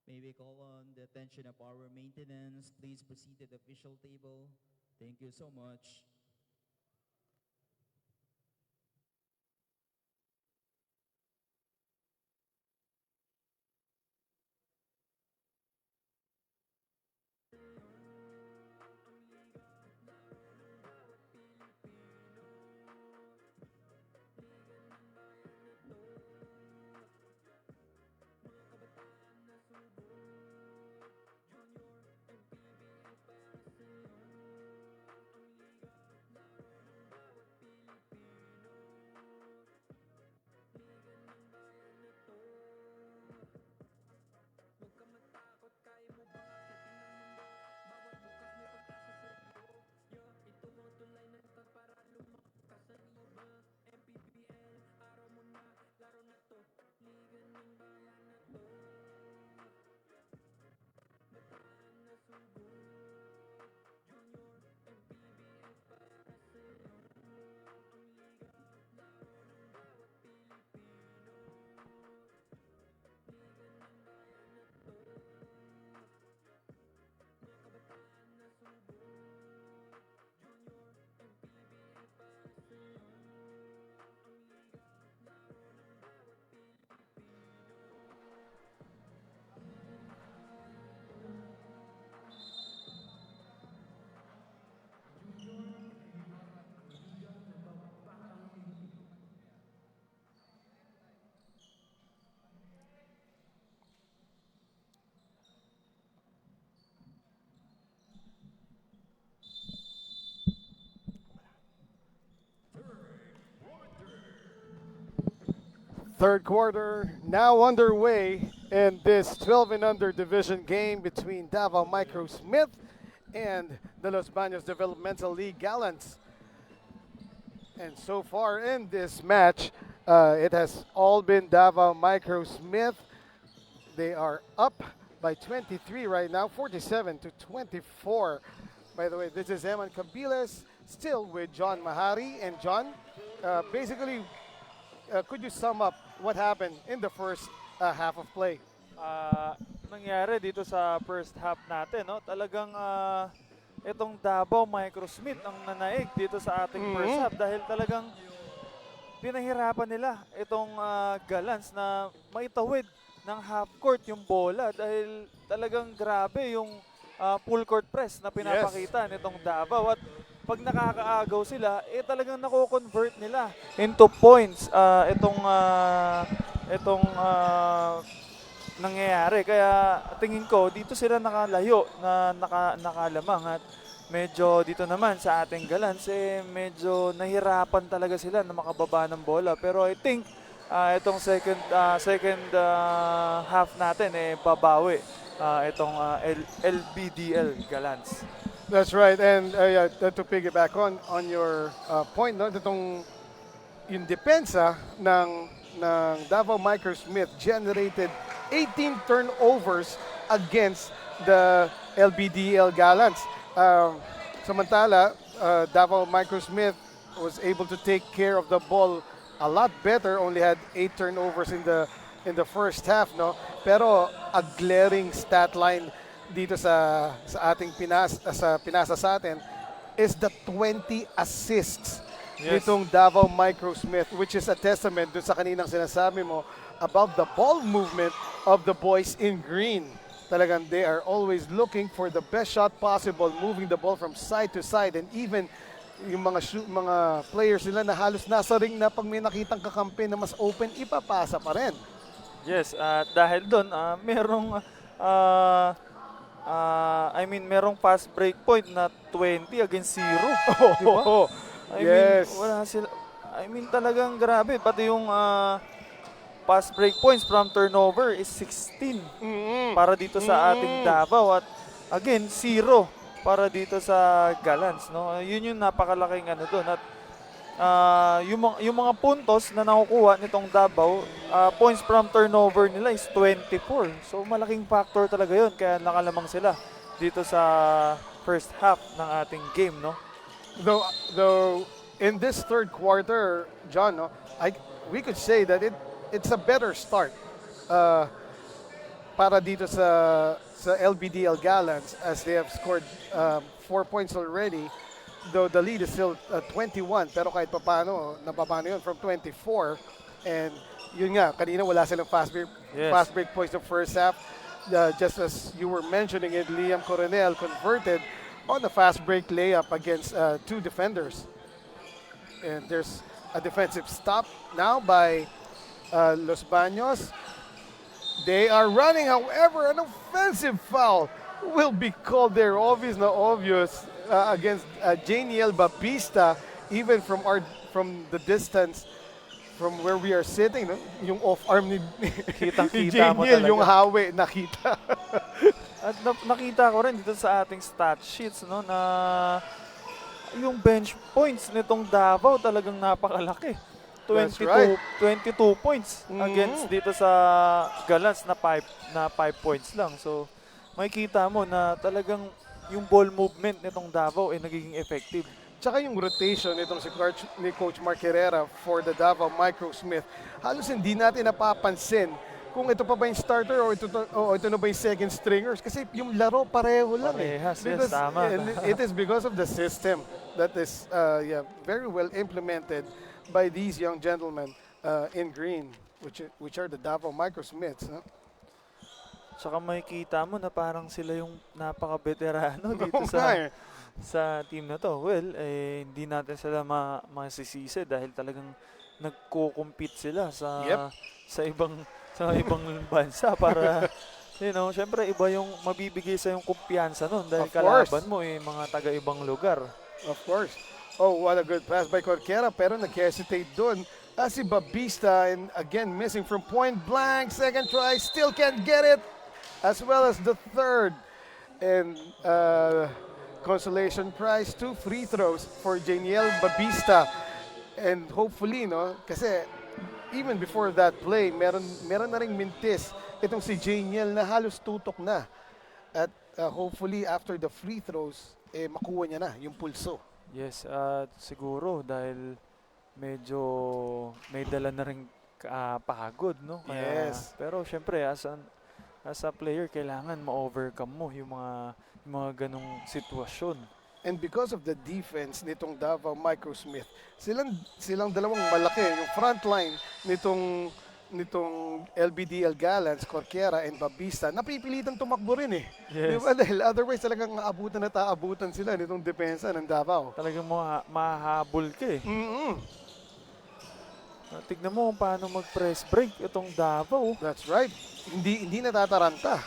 May we call on the attention of our maintenance. Please proceed to the official table. Thank you so much. Third quarter now underway in this 12 and under division game between Davao Micro Smith and the Los Baños Developmental League Gallants. And so far in this match, it has all been Davao Micro Smith. They are up by 23 right now, 47-24. By the way, this is Eman Cabiles, still with John Mahari. And John, basically, could you sum up what happened in the first half of play? Nangyari dito sa first half natin, no? Talagang itong Davao Micro Smith ang nanaig dito sa ating first half dahil talagang pinahirapan nila itong Gallants na maitawid ng half court yung bola dahil talagang grabe yung full court press na pinapakita nitong Davao at pag nakakaagaw sila, talagang nako-convert nila into points itong nangyayari. Kaya tingin ko, dito sila nakalayo na nakalamang at medyo dito naman sa ating Gallants, medyo nahirapan talaga sila na makababa ng bola. Pero I think itong second half natin, babawi itong LBDL Gallants. That's right, and to piggyback on your point, no, yung depensa ng Davao Micro Smith generated 18 turnovers against the LBDL Gallants. Samantala, Davao Micro Smith was able to take care of the ball a lot better. Only had 8 turnovers in the first half, no. Pero a glaring stat line dito sa ating pinasa sa atin is the 20 assists nitong Davao Micro Smith, which is a testament dun sa kaninang sinasabi mo about the ball movement of the boys in green. Talagang they are always looking for the best shot possible, moving the ball from side to side, and even yung mga players nila na halos nasa ring na pag may nakitang kakampi na mas open, ipapasa pa rin. Yes, dahil doon merong merong fast break point na 20 against 0. Diba? Yes. Wala sila. Talagang grabe. Pati yung fast break points from turnover is 16 para dito sa ating Davao. At again, 0 para dito sa Gallants. No? Yun yung napakalaking doon. At yung mga puntos na nakukuha nitong Davao, points from turnover nila is 24. So malaking factor talaga yun. Kaya nakalamang sila dito sa first half ng ating game, no? Though in this third quarter, John, no, we could say that it's a better start para dito sa LBDL Gallants as they have scored 4 points already. Though the lead is still 21, pero kahit paano, nababa na yun from 24. And yun nga, kanina wala silang fast break points the first half. Just as you were mentioning it, Liam Coronel converted on the fast break layup against 2 defenders. And there's a defensive stop now by Los Baños. They are running, however, an offensive foul will be called there. Obvious against Janiel Bapista, even from the distance from where we are sitting, no? Yung off-arm ni Janiel, yung hawi, nakita. At nakita ko rin dito sa ating stat sheets, no, na yung bench points nitong Davao talagang napakalaki. 22 points against dito sa Gallants na 5 points lang. So makikita mo na talagang yung ball movement nitong Davao ay nagiging effective. Tsaka yung rotation nitong ni Coach Mark Herrera for the Davao Micro Smith, halos hindi natin napapansin kung ito pa ba yung starter o ito na ba yung second stringers. Kasi yung laro pareho lang. Parehas, yes, tama. It is because of the system that is very well implemented by these young gentlemen in green, which are the Davao Micro Smiths. No? Tsaka makikita mo na parang sila yung napaka-veterano dito sa team na to. Well, hindi natin sila masisisi dahil talagang nagko-compete sila sa ibang bansa para syempre iba yung mabibigay sa yung kumpiyansa nun dahil kalaban mo mga taga-ibang lugar. Of course. Oh, what a good pass by Corquera, pero nag-hesitate doon Asi Babista, and again missing from point blank. Second try, still can't get it. As well as the third. And consolation prize, 2 free throws for Janiel Babista. And hopefully, no, kasi even before that play, meron na ring mintis itong si Janiel na halos tutok na. At hopefully after the free throws, makuha niya na yung pulso. Yes, at siguro dahil medyo may dala na rin pagod, no? Yes. Pero syempre, as a player, kailangan ma-overcome mo yung mga ganong sitwasyon. And because of the defense nitong Davao Microsmith, silang dalawang malaki, yung front line nitong LBDL Gallants, Corquera and Babista, napipilitan tumakbo rin eh. Yes. Diba? Dahil otherwise talagang aabutan sila nitong depensa ng Davao. Talagang mahahabol ka eh. Tignan mo kung paano mag-press break itong Davao. That's right. Hindi natataranta.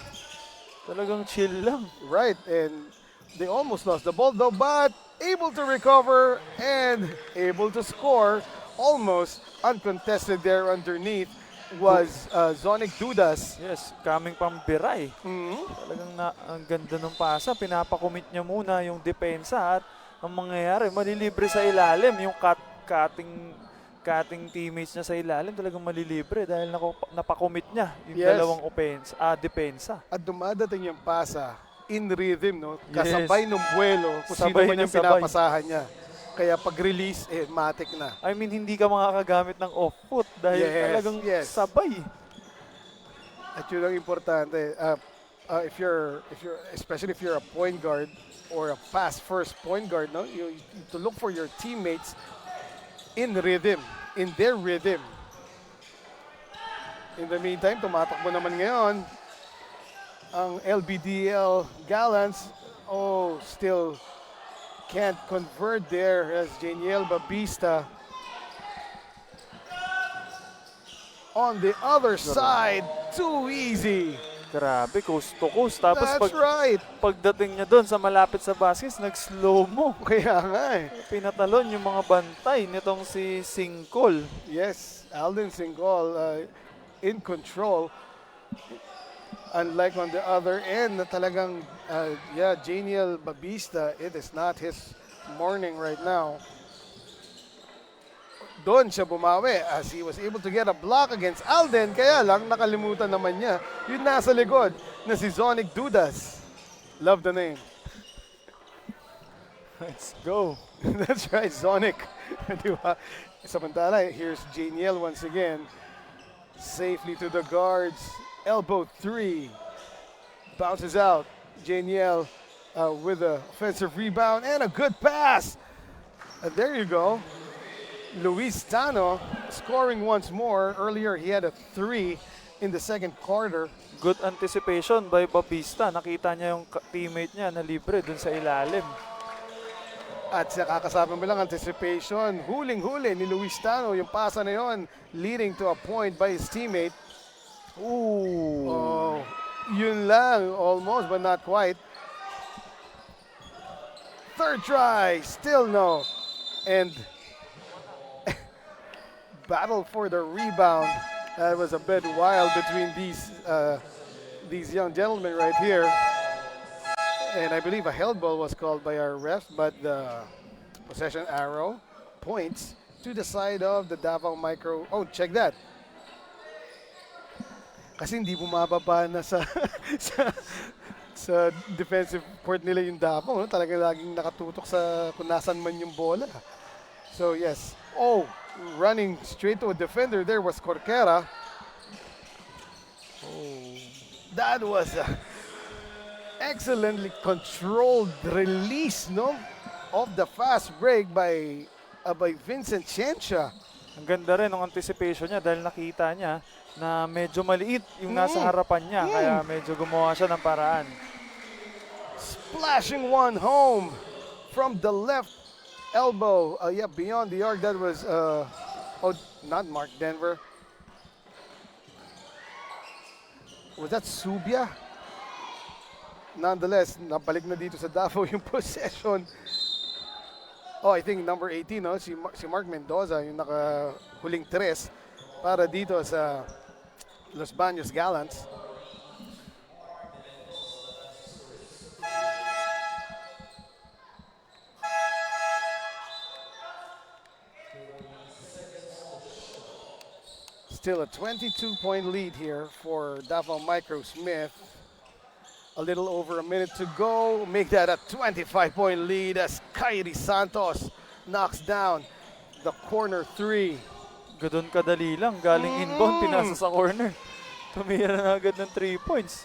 Talagang chill lang. Right, and they almost lost the ball though, but able to recover and able to score. Almost uncontested there underneath was Zonic Dudas. Yes, coming from Biray. Talagang ang ganda ng pasa. Pinapakomit niya muna yung depensa at ang mangyayari, malilibre sa ilalim yung cutting teammates niya sa ilalim, talagang malilibre dahil napakomit niya yung dalawang depensa. At dumadating yung pasa in rhythm, no? Yes. Kasabay ng buwelo kung sino Sabay man na yung sabay. pinapasahan niya. Kaya pag-release, matic na. I mean, hindi ka makakagamit ng off-foot dahil talagang sabay. At yun ang importante. Especially if you're a point guard or a fast first point guard, no? You to look for your teammates in rhythm, in their rhythm. In the meantime, tumatakbo naman ngayon ang LBDL Gallants. Still can't convert there as Janiel Babista. On the other side, too easy. Grabe, coast to coast. Tapos That's right. pagdating niya doon sa malapit sa basket, nag-slow mo. Kaya nga eh. Pinatalon yung mga bantay nitong si Singkol. Yes, Alden Singol in control. Unlike on the other end, na talagang, Janiel Babista, it is not his morning right now. Doon siya bumawi as he was able to get a block against Alden. Kaya lang, nakalimutan naman niya yung nasa likod na si Zonic Dudas. Love the name. Let's go. That's right, Zonic. Diba? Samantala, here's Janiel once again. Safely to the guards. Elbow 3. Bounces out. Janiel with a offensive rebound and a good pass. And there you go. Luis Tano scoring once more. Earlier, he had a 3 in the second quarter. Good anticipation by Babista. Nakita niya yung teammate niya na libre dun sa ilalim. At sa kakasama mo lang, anticipation. Huling-huli ni Luis Tano. Yung pasa na yon, leading to a point by his teammate. Ooh. Yun lang. Almost, but not quite. Third try. Still no. And battle for the rebound. That was a bit wild between these young gentlemen right here. And I believe a held ball was called by our ref, but the possession arrow points to the side of the Davao Micro. Oh, check that. Kasi hindi bumababa na sa defensive court nila yung Davao. No? Talagang laging nakatutok sa kung nasan man yung bola. So yes. Running straight to a defender there was Corquera. That was a excellently controlled release, no, of the fast break by Vincent Ciencia. Ang ganda rin ng anticipation niya dahil nakita niya na medyo maliit yung nasa harapan niya. Kaya medyo gumawa siya ng paraan. Splashing one home from the left elbow. Beyond the arc. That was, not Mark Denver. Was that Subia? Nonetheless, nabalik na dito sa Davao yung possession. Oh, I think number 18, no? Si Mark Mendoza, yung nakahuling tres para dito sa Los Baños Gallants. Still a 22-point lead here for Davao Micro Smith. A little over a minute to go. Make that a 25-point lead as Kyrie Santos knocks down the corner three. Ganun kadali lang. Galing inbound, pinasa sa corner. Tumira na agad ng 3 points.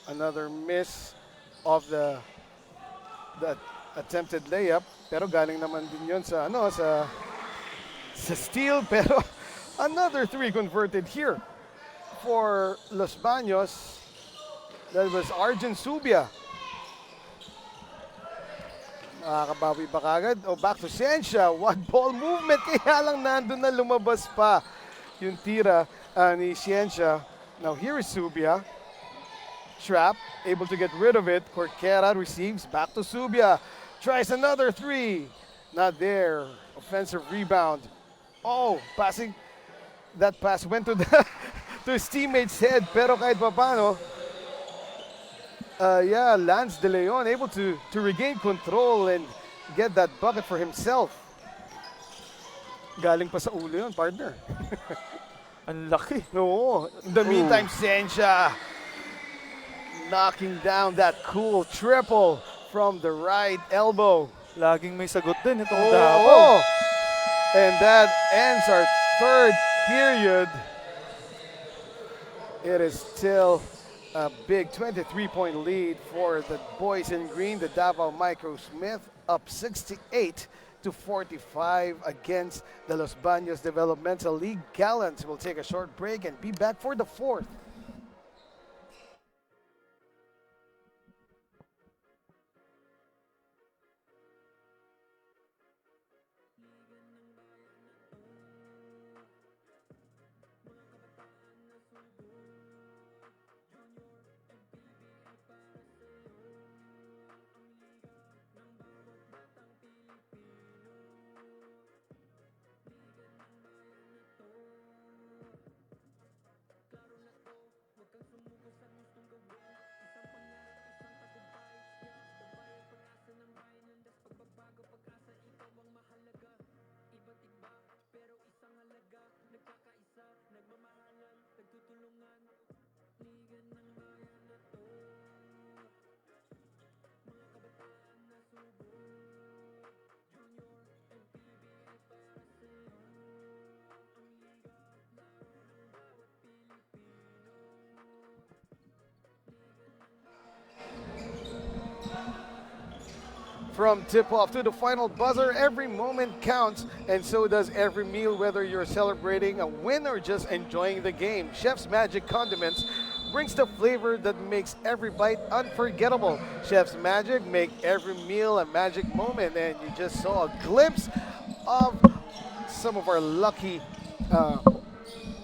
Another miss of the attempted layup. Pero galing naman din yun sa steal. Pero another three converted here for Los Baños. That was Arjen Subia. Makakabawi pa kagad. Oh, back to Ciencia. One ball movement. Kaya lang nandun na lumabas pa yung tira ni Ciencia. Now here is Subia. Trap. Able to get rid of it. Corquera receives. Back to Subia. Tries another three. Not there. Offensive rebound. Oh, passing. That pass went to to his teammate's head. Pero kahit pa paano, Lance De Leon able to regain control and get that bucket for himself. Galing pa sa ulo yun, partner. Ang laki. No. In the meantime, Ciencia knocking down that cool triple from the right elbow. Laging may sagot din itong Davao. And that ends our third period. It is still a big 23-point lead for the boys in green, the Davao Micro Smith, up 68-45 against the Los Baños Developmental League Gallants. We'll take a short break and be back for the fourth. From tip-off to the final buzzer, every moment counts, and so does every meal, whether you're celebrating a win or just enjoying the game. Chef's Magic Condiments brings the flavor that makes every bite unforgettable. Chef's Magic make every meal a magic moment, and you just saw a glimpse of some of our lucky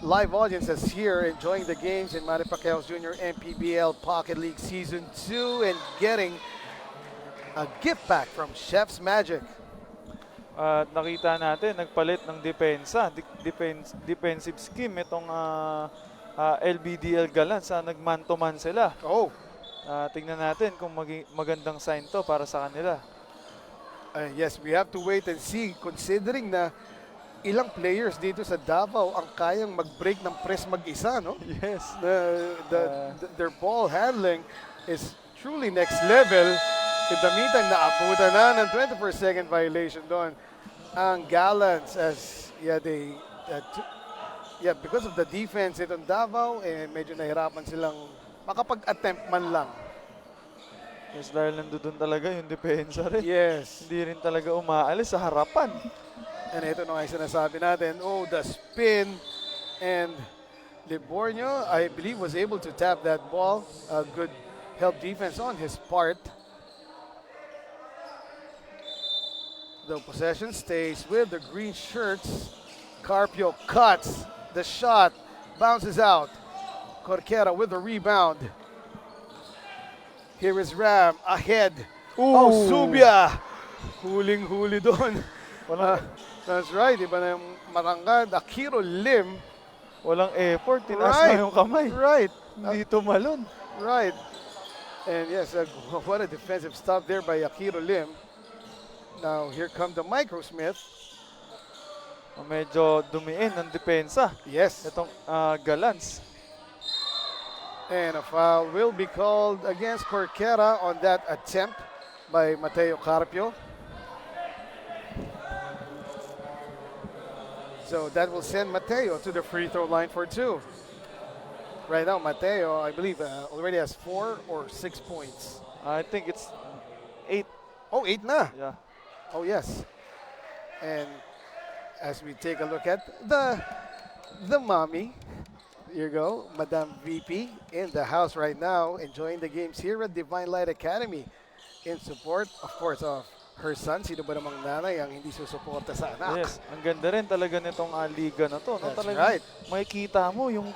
live audiences here enjoying the games in Manny Pacquiao Jr. MPBL Pocket League Season 2 and getting a gift pack from Chef's Magic. At nakita natin, nagpalit ng depensa, defensive scheme itong LBDL Gallants. Nagman-to-man sila. Oh. Tingnan natin kung magandang sign to para sa kanila. Yes, we have to wait and see considering na ilang players dito sa Davao ang kayang mag-break ng press mag-isa, no? Yes. Their ball handling is truly next level. In the meantime, naabutan na ng 21st-second violation doon ang Gallants as because of the defense itong Davao, medyo nahirapan silang makapag-attempt man lang. Yes, dahil nandoon talaga yung depensa rin. Yes. Hindi rin talaga umaalis sa harapan. And ito na nga yung sinasabi natin, the spin, and Libornio, I believe, was able to tap that ball. A good help defense on his part. The possession stays with the green shirts. Carpio cuts the shot, bounces out. Corquera with the rebound. Here is Ram ahead. Ooh. Subia Huling-huli doon. Walang, That's right. Iba na yung marangkad. Akiro Lim. walang effort. Tinaas Right. na yung kamay. Right. Hindi tumalon. Right. And yes, what a defensive stop there by Akiro Lim. Now, here come the Microsmith. Medyo dumiin ang depensa. Yes. Itong Galans. And a foul will be called against Corquera on that attempt by Mateo Carpio. So that will send Mateo to the free throw line for 2. Right now, Mateo, I believe, already has 4 or 6 points. I think it's 8. Oh, 8 na. Yeah. Oh, yes. And as we take a look at the mommy, here you go, Madam VP in the house right now, enjoying the games here at Divine Light Academy in support, of course, of her son. Sino ba namang nanay ang hindi susuporta sa anak? Yes. Ang ganda rin talaga nitong liga na to. No? That's Talagang right. makikita mo yung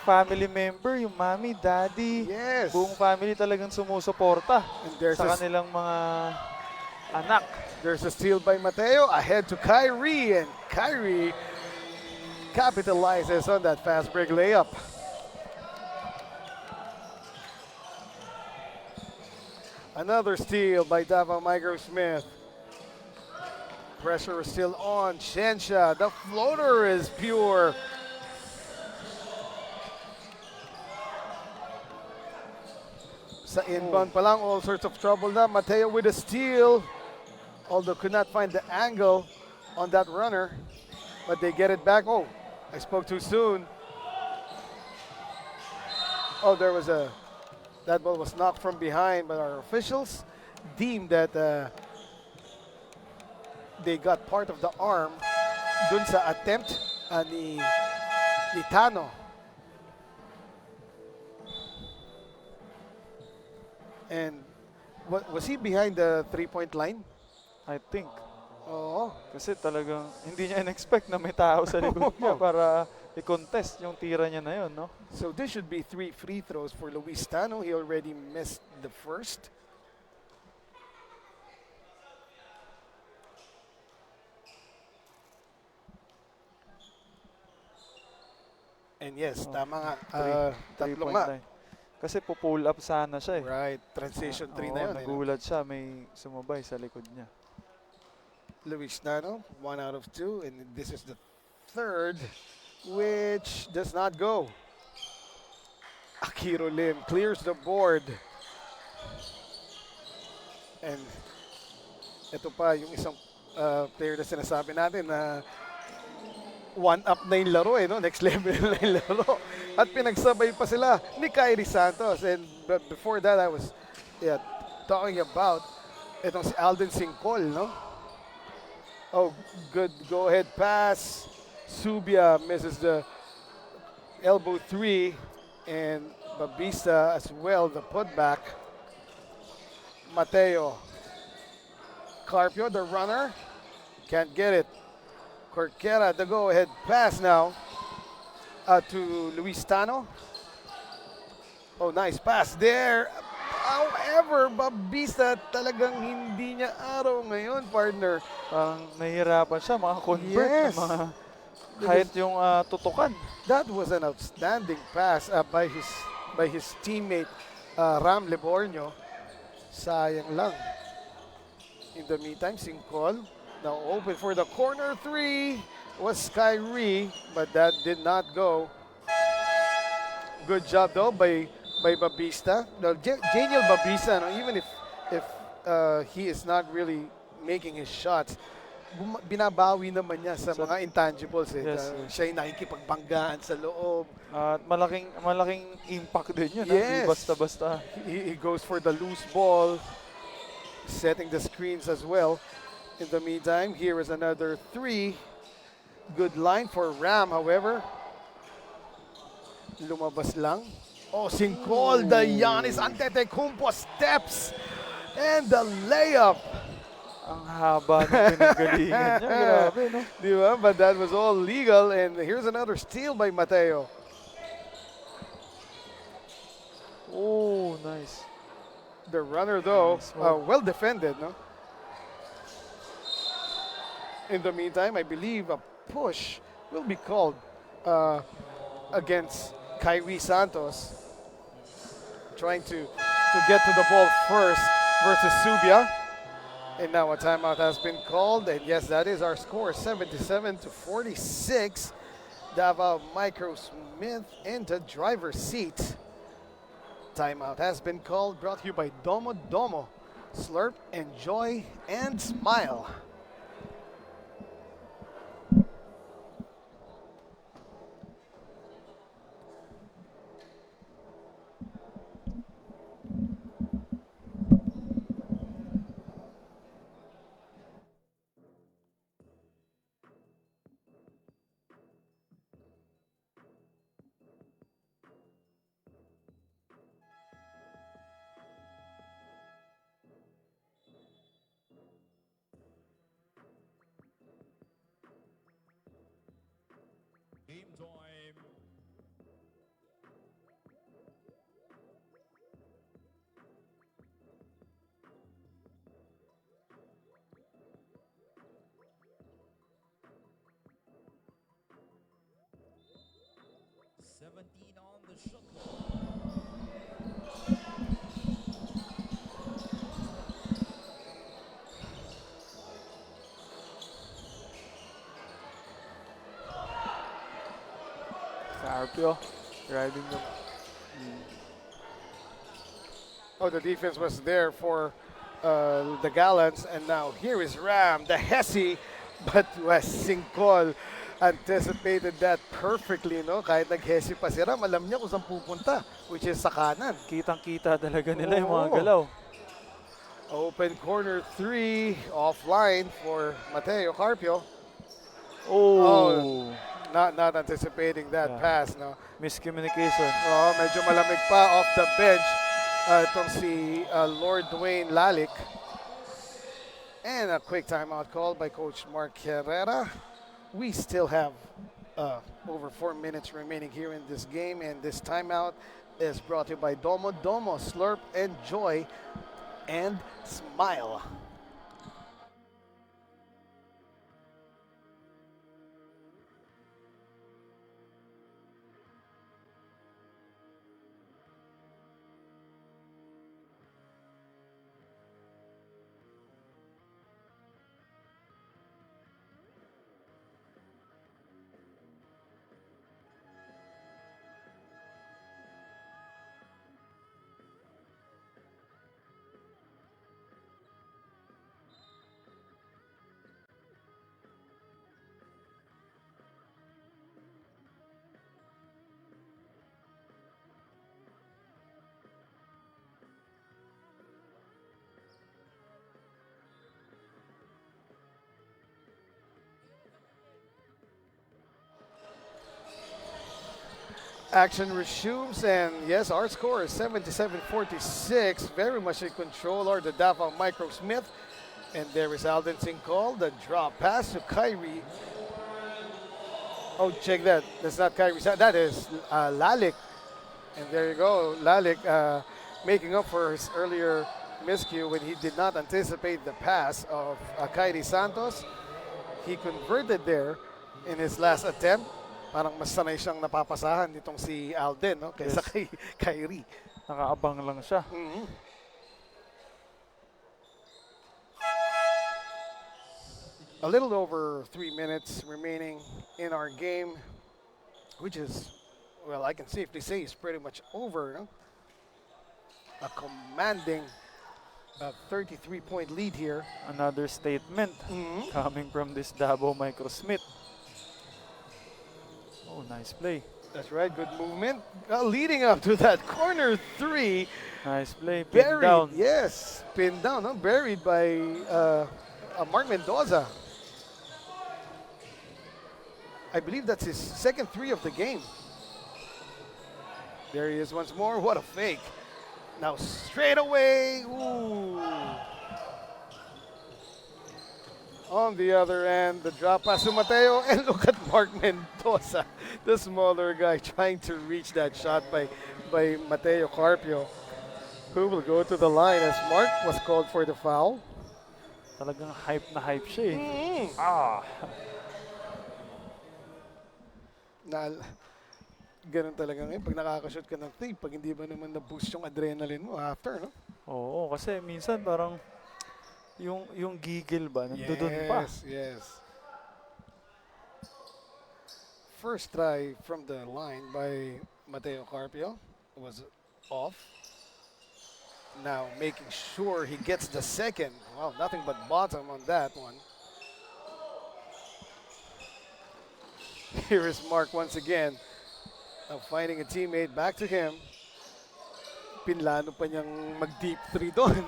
family member, yung mommy, daddy, Yes. buong family talagang sumusuporta And there's sa a, kanilang mga anak. there's a steal by Mateo, ahead to Kyrie, and Kyrie capitalizes on that fast break layup. Another steal by Davao Microsmith. Pressure is still on. Shensha, the floater is pure. Sa inbound pa lang, all sorts of trouble na. Mateo with a steal. Although could not find the angle on that runner. But they get it back. Oh, I spoke too soon. Oh, there was that ball was knocked from behind, but our officials deemed that they got part of the arm dun sa attempt ni Tano. And was he behind the three-point line? I think. Oo. Kasi talagang hindi niya in-expect na may tao sa likod niya para i-contest yung tira niya na yun, no? So this should be 3 free throws for Luis Tano. He already missed the first. And yes, tama nga. Tatlo Three-point nga. line. Kasi pull up sana siya eh. Right, transition 3 na Oo, yun. nagulat siya, may sumabay sa likod niya. Luis Tano, 1 out of 2, and this is the third, which does not go. Akiro Lim clears the board. And ito pa yung isang player na sinasabi natin na one up na yung laro no? Next level na yung laro. At pinagsabay pa sila ni Kyrie Santos. And before that, I was talking about itong si Alden Singcol, no? Oh, good go-ahead pass. Subia misses the elbow 3. And Babista as well, the putback. Mateo. Carpio, the runner. Can't get it. Corquera, the go-ahead pass now to Luis Tano. Oh, nice pass there. However, Babista talagang hindi niya araw ngayon, partner. Parang nahihirapan siya maka-convert Yes. ng mga kahit yung tutukan. That was an outstanding pass by his teammate Ram Lebornio. Sayang lang. In the meantime, Singcol now open for the corner 3 was Kyrie, but that did not go. Good job though by Babista. No, Janiel Babista, no, even if he is not really making his shots, binabawi naman niya sa mga intangibles. Yes, Siya yung nakikipagbanggaan sa loob. At malaking impact din yun. Yes. Hindi basta-basta. He goes for the loose ball, setting the screens as well. In the meantime, here is another 3. Good line for Ram, however. Lumabas lang. Oh, Singcol, the Giannis Antetokounmpo steps. And the layup. Ang haba ng pinanggalingan niya. Grabe, no? Di ba? But that was all legal. And here's another steal by Mateo. Oh, nice. The runner, though, Nice one. well defended, no? In the meantime, I believe a push will be called uh, against Kyrie Santos, trying to get to the ball first versus Subia. And now a timeout has been called, and yes, that is our score, 77-46. Davao Micro Smith in the driver's seat. Timeout has been called, brought to you by Domo Domo. Slurp, enjoy, and smile. Game time. Seventeen on the shot clock. Carpio, riding the... Oh, the defense was there for the Gallants, and now here is Ram, the Hesi, but West Singcol anticipated that perfectly, no? Kahit nag-Hesi pa si Ram, alam niya kung saan pupunta, which is sa kanan. Kitang-kita talaga nila yung mga Oo. galaw. Open corner 3, offline for Mateo Carpio. Oh, Not anticipating that Yeah. pass, no? miscommunication. Oh, medyo malamig pa off the bench itong si Lord Dwayne Lalic. And a quick timeout call by Coach Mark Herrera. We still have over 4 minutes remaining here in this game, and this timeout is brought to you by Domo Domo. Slurp, enjoy, and smile. Action resumes, and yes, our score is 77-46. Very much in control are the Davao Micro Smith. And there is Alden Singcol, the drop pass to Kyrie. Oh, check that. That's not Kyrie. That is Lalic. And there you go. Lalic making up for his earlier miscue when he did not anticipate the pass of Kyrie Santos. He converted there in his last attempt. Parang mas sanay siyang napapasahan nitong si Alden, no? Kaysa Yes. kay Kyrie. Nakaabang lang siya. Mhm. A little over 3 minutes remaining in our game, which is, well, I can safely say is pretty much over. No? A commanding 33-point lead here. Another statement coming from this Davao Micro Smith. Oh, nice play. That's right, good movement. Leading up to that corner 3, Nice play. Pin buried, down. yes, pinned down, no? Buried by Mark Mendoza. I believe that's his second 3 of the game. There he is once more. What a fake. Now straight away. Ooh. On the other end, the drop pass to Mateo. And look at Mark Mendoza, the smaller guy, trying to reach that shot by Mateo Carpio, who will go to the line as Mark was called for the foul. Talagang hype na hype siya eh. Na, ganun talaga ngayon. Pag nakakashoot ka ng 3, pag hindi ba naman na-boost yung adrenaline mo after, no? Oo, kasi minsan parang yung gigil ba, nandoon pa. Yes. First try from the line by Mateo Carpio was off. Now making sure he gets the second. Wow, nothing but bottom on that one. Here is Mark once again. Now finding a teammate, back to him. Pinlano pa niyang mag-deep 3 doon.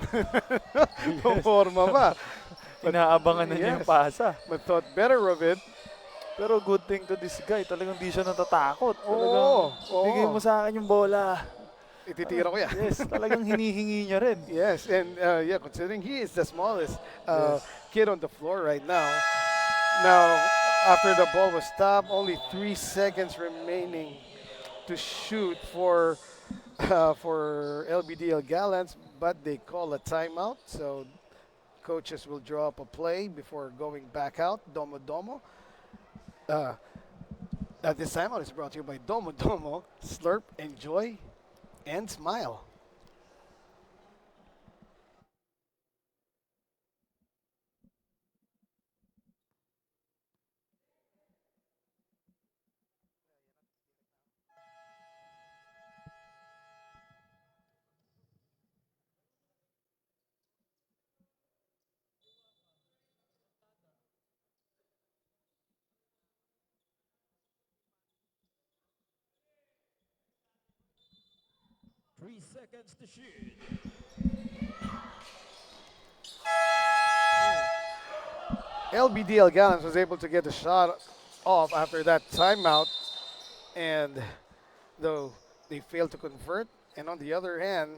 Puporma pa. Inaabangan na niya yung Yes. pasa. But thought better of it. Pero good thing to this guy, talagang di siya natatakot. Oo, Talagang, bigay oo. mo sa akin yung bola. Ititira ko yan. Yes, talagang hinihingi niya rin. Yes, and yeah, considering he is the smallest kid on the floor right now. Now, after the ball was stopped, only 3 seconds remaining to shoot for LBDL Gallants, but they call a timeout. So coaches will draw up a play before going back out. Domo Domo. This timeout is brought to you by Domo Domo. Slurp, enjoy, and smile. Three seconds to shoot. LBDL Gallants was able to get the shot off after that timeout, and though they failed to convert, and on the other hand,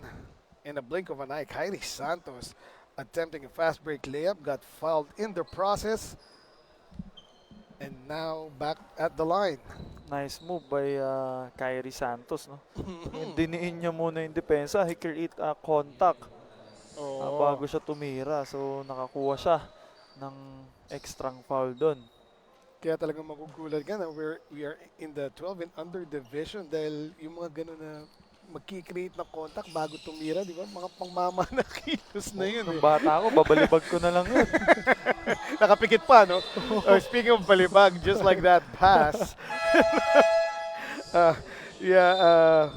in a blink of an eye, Kyrie Santos attempting a fast break layup got fouled in the process, and now back at the line. Nice move by Kyrie Santos, no? Diniin niya muna yung depensa. He create contact bago siya tumira. So, nakakuha siya ng extra foul doon. Kaya talagang magugulat ka na we are in the 12 and under division dahil yung mga ganun na magkikreate ng contact bago tumira, di ba? Mga pangmama na kilos na yun. Nung bata ako, babalibag ko na lang yun. Nakapikit pa, no? Speaking of balibag, just like that pass.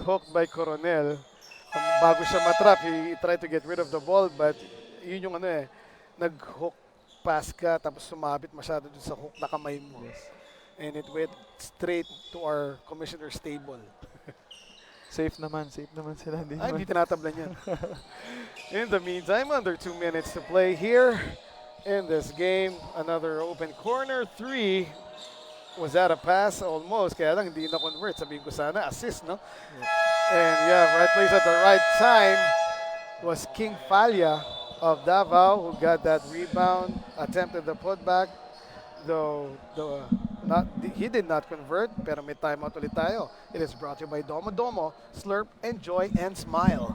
Hooked by Coronel. Bago siya matrap, he tried to get rid of the ball, but yun yung nag-hook pass ka, tapos sumabit masyado dun sa hook na kamay mo. And it went straight to our commissioner's table. Safe naman sila. Ay, hindi tinatablan yan. In the meantime, under 2 minutes to play here in this game. Another open corner. 3 was that a pass? Almost. Kaya lang hindi na-convert. Sabihin ko sana, assist, no? And yeah, right place at the right time was King Falya of Davao who got that rebound, attempted the putback, though he did not convert, pero may timeout ulit tayo. It is brought to you by Domo Domo. Slurp, enjoy, and smile.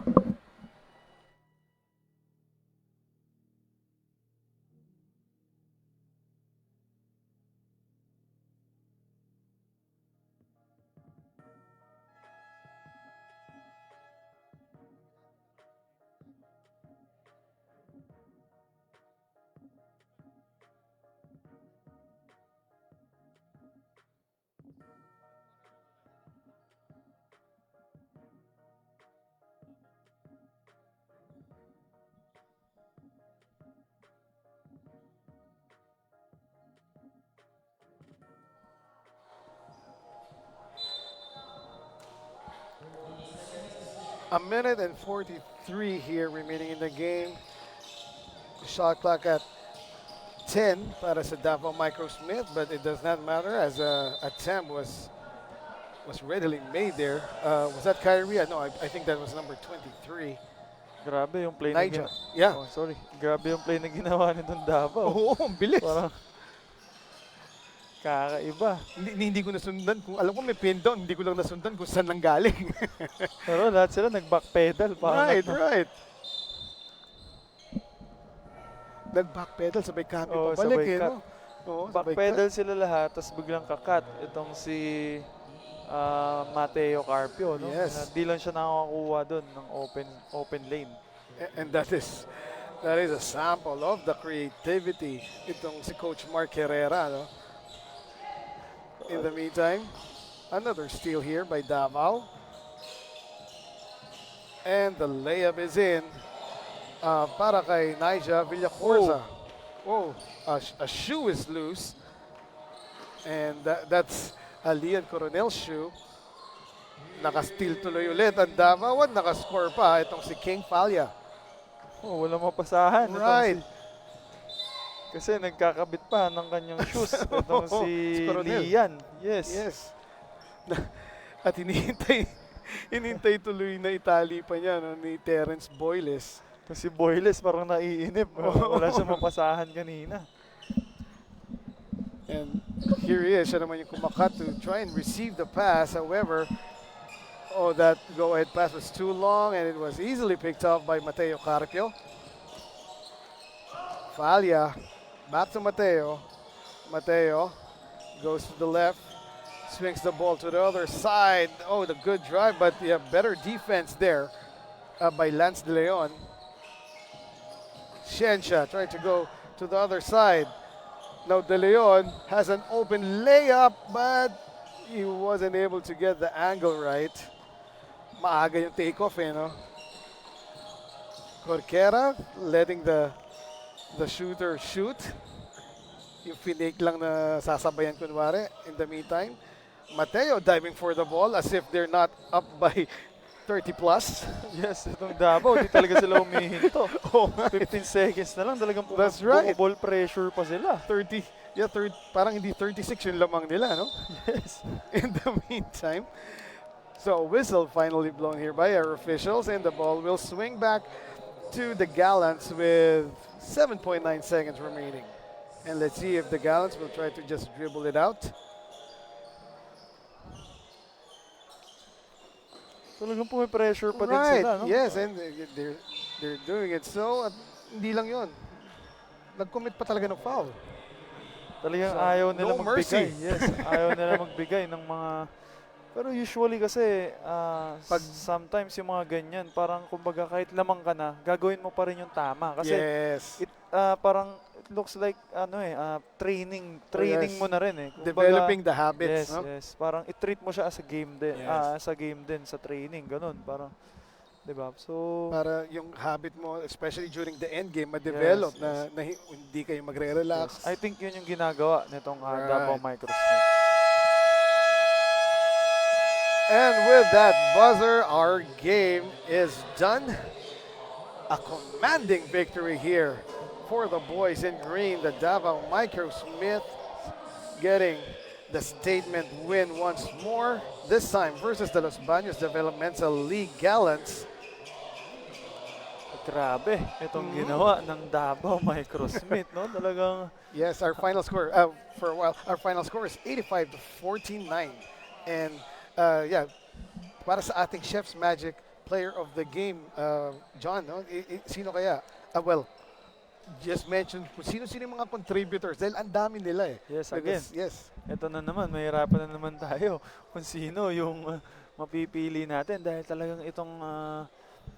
A minute and 43 here remaining in the game. Shot clock at 10 para sa Davao Microsmith, but it does not matter as a attempt was readily made there. Was that Kyrie? No, I think that was number 23. Grabe yung play na Nigel. ginawa. Yeah. Oh, sorry. Grabe yung play na ginawa nitong Davao. Oo, ang bilis. Parang kakaiba. Hindi ko nasundan. Alam ko may pin down, hindi ko lang nasundan kung saan nang galing. Pero lahat sila nag-backpedal. Right. nag-backpedal, sabay cambio Oo, pabalik sabay eh, cut. no? Oo, sabay Backpedal sila lahat, tapos biglang kakat. Itong si Mateo Carpio, no? Yes. Di lang siya nakakuha doon ng open lane. And that is a sample of the creativity itong si Coach Mark Herrera, no? In the meantime, another steal here by Davao. And the layup is in para kay Naija Villacorza. Oh, a shoe is loose. And that's a Leon Coronel shoe. Naka-steal tuloy ulit ang Davao at nakascore pa itong si King Palya. Oh, wala mapasahan. Itong Right. kasi nagkakabit pa ng kanyang shoes. Itong si Si Coronel. Lian. Yes. Yes. At hinihintay tuloy na itali pa niya, no, ni Terence Boyles. Itong si Boyles parang naiinip. Wala siya mapasahan kanina. And here he is, siya naman yung kumakat to try and receive the pass. However, that go-ahead pass was too long and it was easily picked up by Mateo Carpio. Falia, back to Mateo. Mateo goes to the left, swings the ball to the other side. Oh, the good drive, but yeah, better defense there by Lance De Leon. Shensha trying to go to the other side. Now De Leon has an open layup, but he wasn't able to get the angle right. Maaga yung takeoff eh, no? Corquera letting the shooter shoot. Yung fake lang na sasabayan kunwari. In the meantime, Mateo diving for the ball as if they're not up by 30 plus. Yes, itong Davao, di talaga sila humihinto. Oh, 15 seconds na lang, talagang That's right. ball pressure pa sila. 30. Yeah, parang hindi 36 yung lamang nila, no? Yes. In the meantime, so a whistle finally blown here by our officials, and the ball will swing back to the Gallants with 7.9 seconds remaining. And let's see if the Gallants will try to just dribble it out. Talagang pressure pa din Right, sila, no? yes, and they're doing it. So, at hindi lang yun. Nag-commit pa talaga ng foul. Talagang So, ayaw nila no magbigay. mercy. Yes, ayaw nila magbigay ng mga... Pero usually kasi, sometimes yung mga ganyan, parang kumbaga kahit lamang ka na, gagawin mo pa rin yung tama. Kasi Yes. parang it looks like training yes. mo na rin eh. Kumbaga, Developing the habits, yes, no? yes. Parang i-treat mo siya as a game din, Yes. sa training, ganun. Parang, 'di ba? So, Para yung habit mo, especially during the end game, ma-develop Yes, na hindi kayo magre-relax. I think yun yung ginagawa nitong Right. Davao Microsmith. And with that buzzer, our game is done. A commanding victory here for the boys in green. The Davao Microsmith getting the statement win once more. This time versus the Los Baños Developmental League Gallants. Grabe, itong ginawa ng Davao Microsmith, no? Talagang Yes, our final score for a while. Our final score is 85 to 49, and yeah, para sa ating Chef's Magic Player of the Game, John, no? Sino kaya? Well, just mention kung sino-sino yung mga contributors dahil ang dami nila eh. Yes, Because, again. yes. ito na naman, mahirapan na naman tayo kung sino yung mapipili natin dahil talagang itong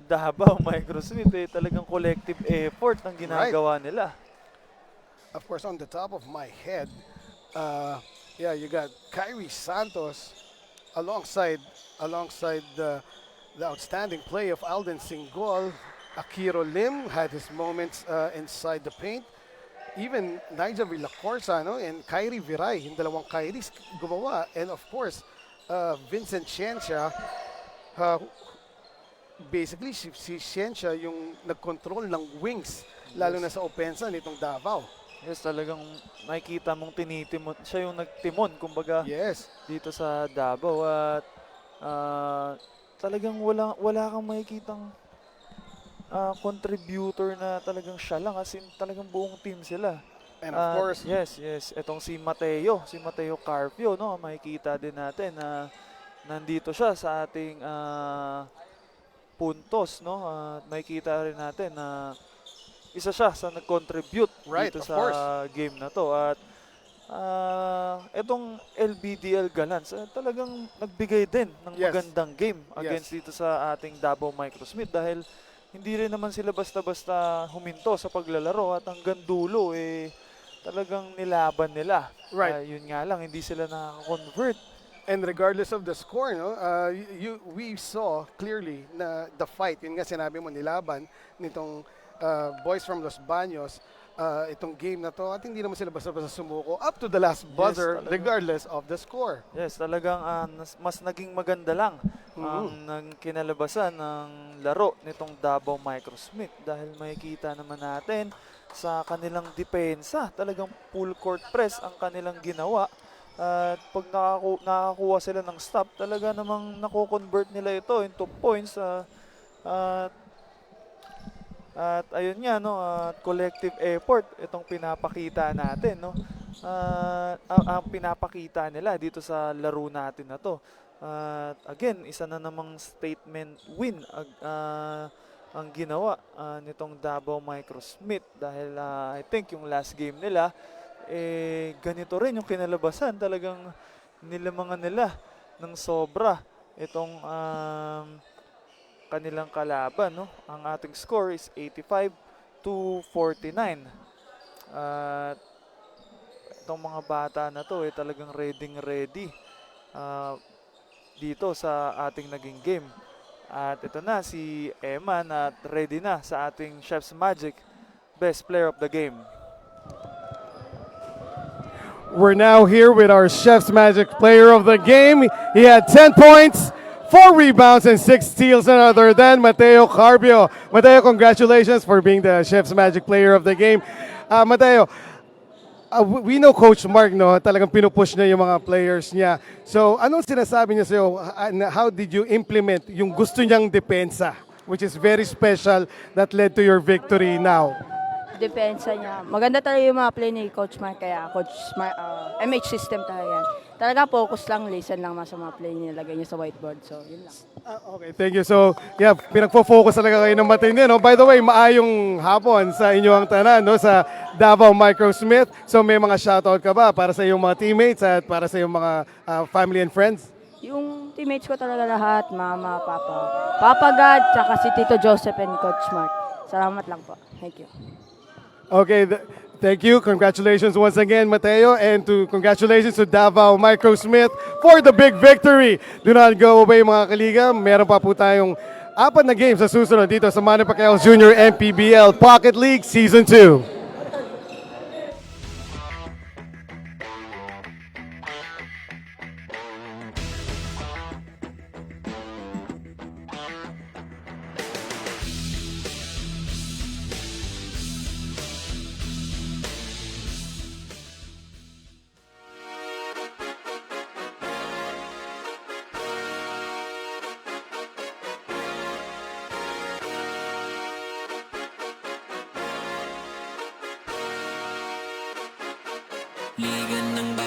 Davao Microsmith talagang collective effort ang ginagawa nila. Of course, on the top of my head, yeah, you got Kyrie Santos alongside the outstanding play of Alden Singol. Akiro Lim had his moments inside the paint. Even Naija Villacorza, no, and Kyrie Viray, yung dalawang Kyries gumawa. And of course, Vincent Ciencia, basically si Ciencia yung nag-control ng wings, lalo na sa opensa nitong Davao. Yes, talagang makikita mong tinitimon. Siya yung nagtimon, kumbaga, Yes. dito sa Davao. At talagang wala kang makikitang contributor na talagang siya lang. As in, talagang buong team sila. And of course, Yes. Itong si Mateo Carpio, no? Makikita din natin na nandito siya sa ating puntos, no? Makikita rin natin na isa siya sa nag-contribute Right, dito of sa course. game na to. At itong LBDL Gallants, talagang nagbigay din ng Yes. magandang game against Yes. dito sa ating Davao Microsmith dahil hindi rin naman sila basta-basta huminto sa paglalaro at hanggang dulo talagang nilaban nila. Right. Yun nga lang, hindi sila nakaka-convert. And regardless of the score, no, we saw clearly na the fight, yun nga sinabi mo, nilaban nitong boys from Los Baños, itong game na to, at hindi naman sila basta-basta sumuko up to the last buzzer, talaga. regardless of the score. Yes, talagang mas naging maganda lang ang kinalabasan ng laro nitong Davao Microsmith dahil makikita naman natin sa kanilang depensa, talagang full court press ang kanilang ginawa. At pag nakakuha sila ng stop, talaga namang nako-convert nila ito into points. At ayun nga, no, collective effort itong pinapakita natin, no. Ang pinapakita nila dito sa laro natin na to. At again, isa na namang statement win ang ginawa nitong Davao Microsmith dahil I think yung last game nila ganito rin yung kinalabasan, talagang nilamangan nila ng sobra itong kanilang kalaban, no? Ang ating score is 85-49. At itong mga bata na to talagang ready dito sa ating naging game. At ito na si Eman at ready na sa ating Chef's Magic Best Player of the Game. We're now here with our Chef's Magic player of the game. He had 10 points, 4 rebounds, and 6 steals, none other than Mateo Carbio. Mateo, congratulations for being the Chef's Magic player of the game. Mateo, we know Coach Mark, no, talagang pinupush niya yung mga players niya. So, anong sinasabi niya sa'yo? How did you implement yung gusto niyang depensa, which is very special, that led to your victory now? Depensa niya. Maganda talaga yung mga play ni Coach Mark, kaya Coach Mark, MH system talaga yan. Talaga focus lang, listen lang sa mga play niya, lagay niya sa whiteboard. So, yun lang. Okay, thank you. So, yeah, pinagpo-focus talaga kayo ng matindi, no? By the way, maayong hapon sa inyong tanan, no? Sa Davao Microsmith. So, may mga shoutout ka ba para sa iyong mga teammates at para sa iyong mga family and friends? Yung teammates ko talaga lahat, mama, papa. Papa God, tsaka si Tito Joseph and Coach Mark. Salamat lang po. Thank you. Okay, thank you. Congratulations once again, Mateo, and congratulations to Davao Microsmith for the big victory. Do not go away, mga kaliga. Meron pa po tayong 4 na games sa susunod dito sa Manny Pacquiao Jr. MPBL Pocket League Season 2. Liga ng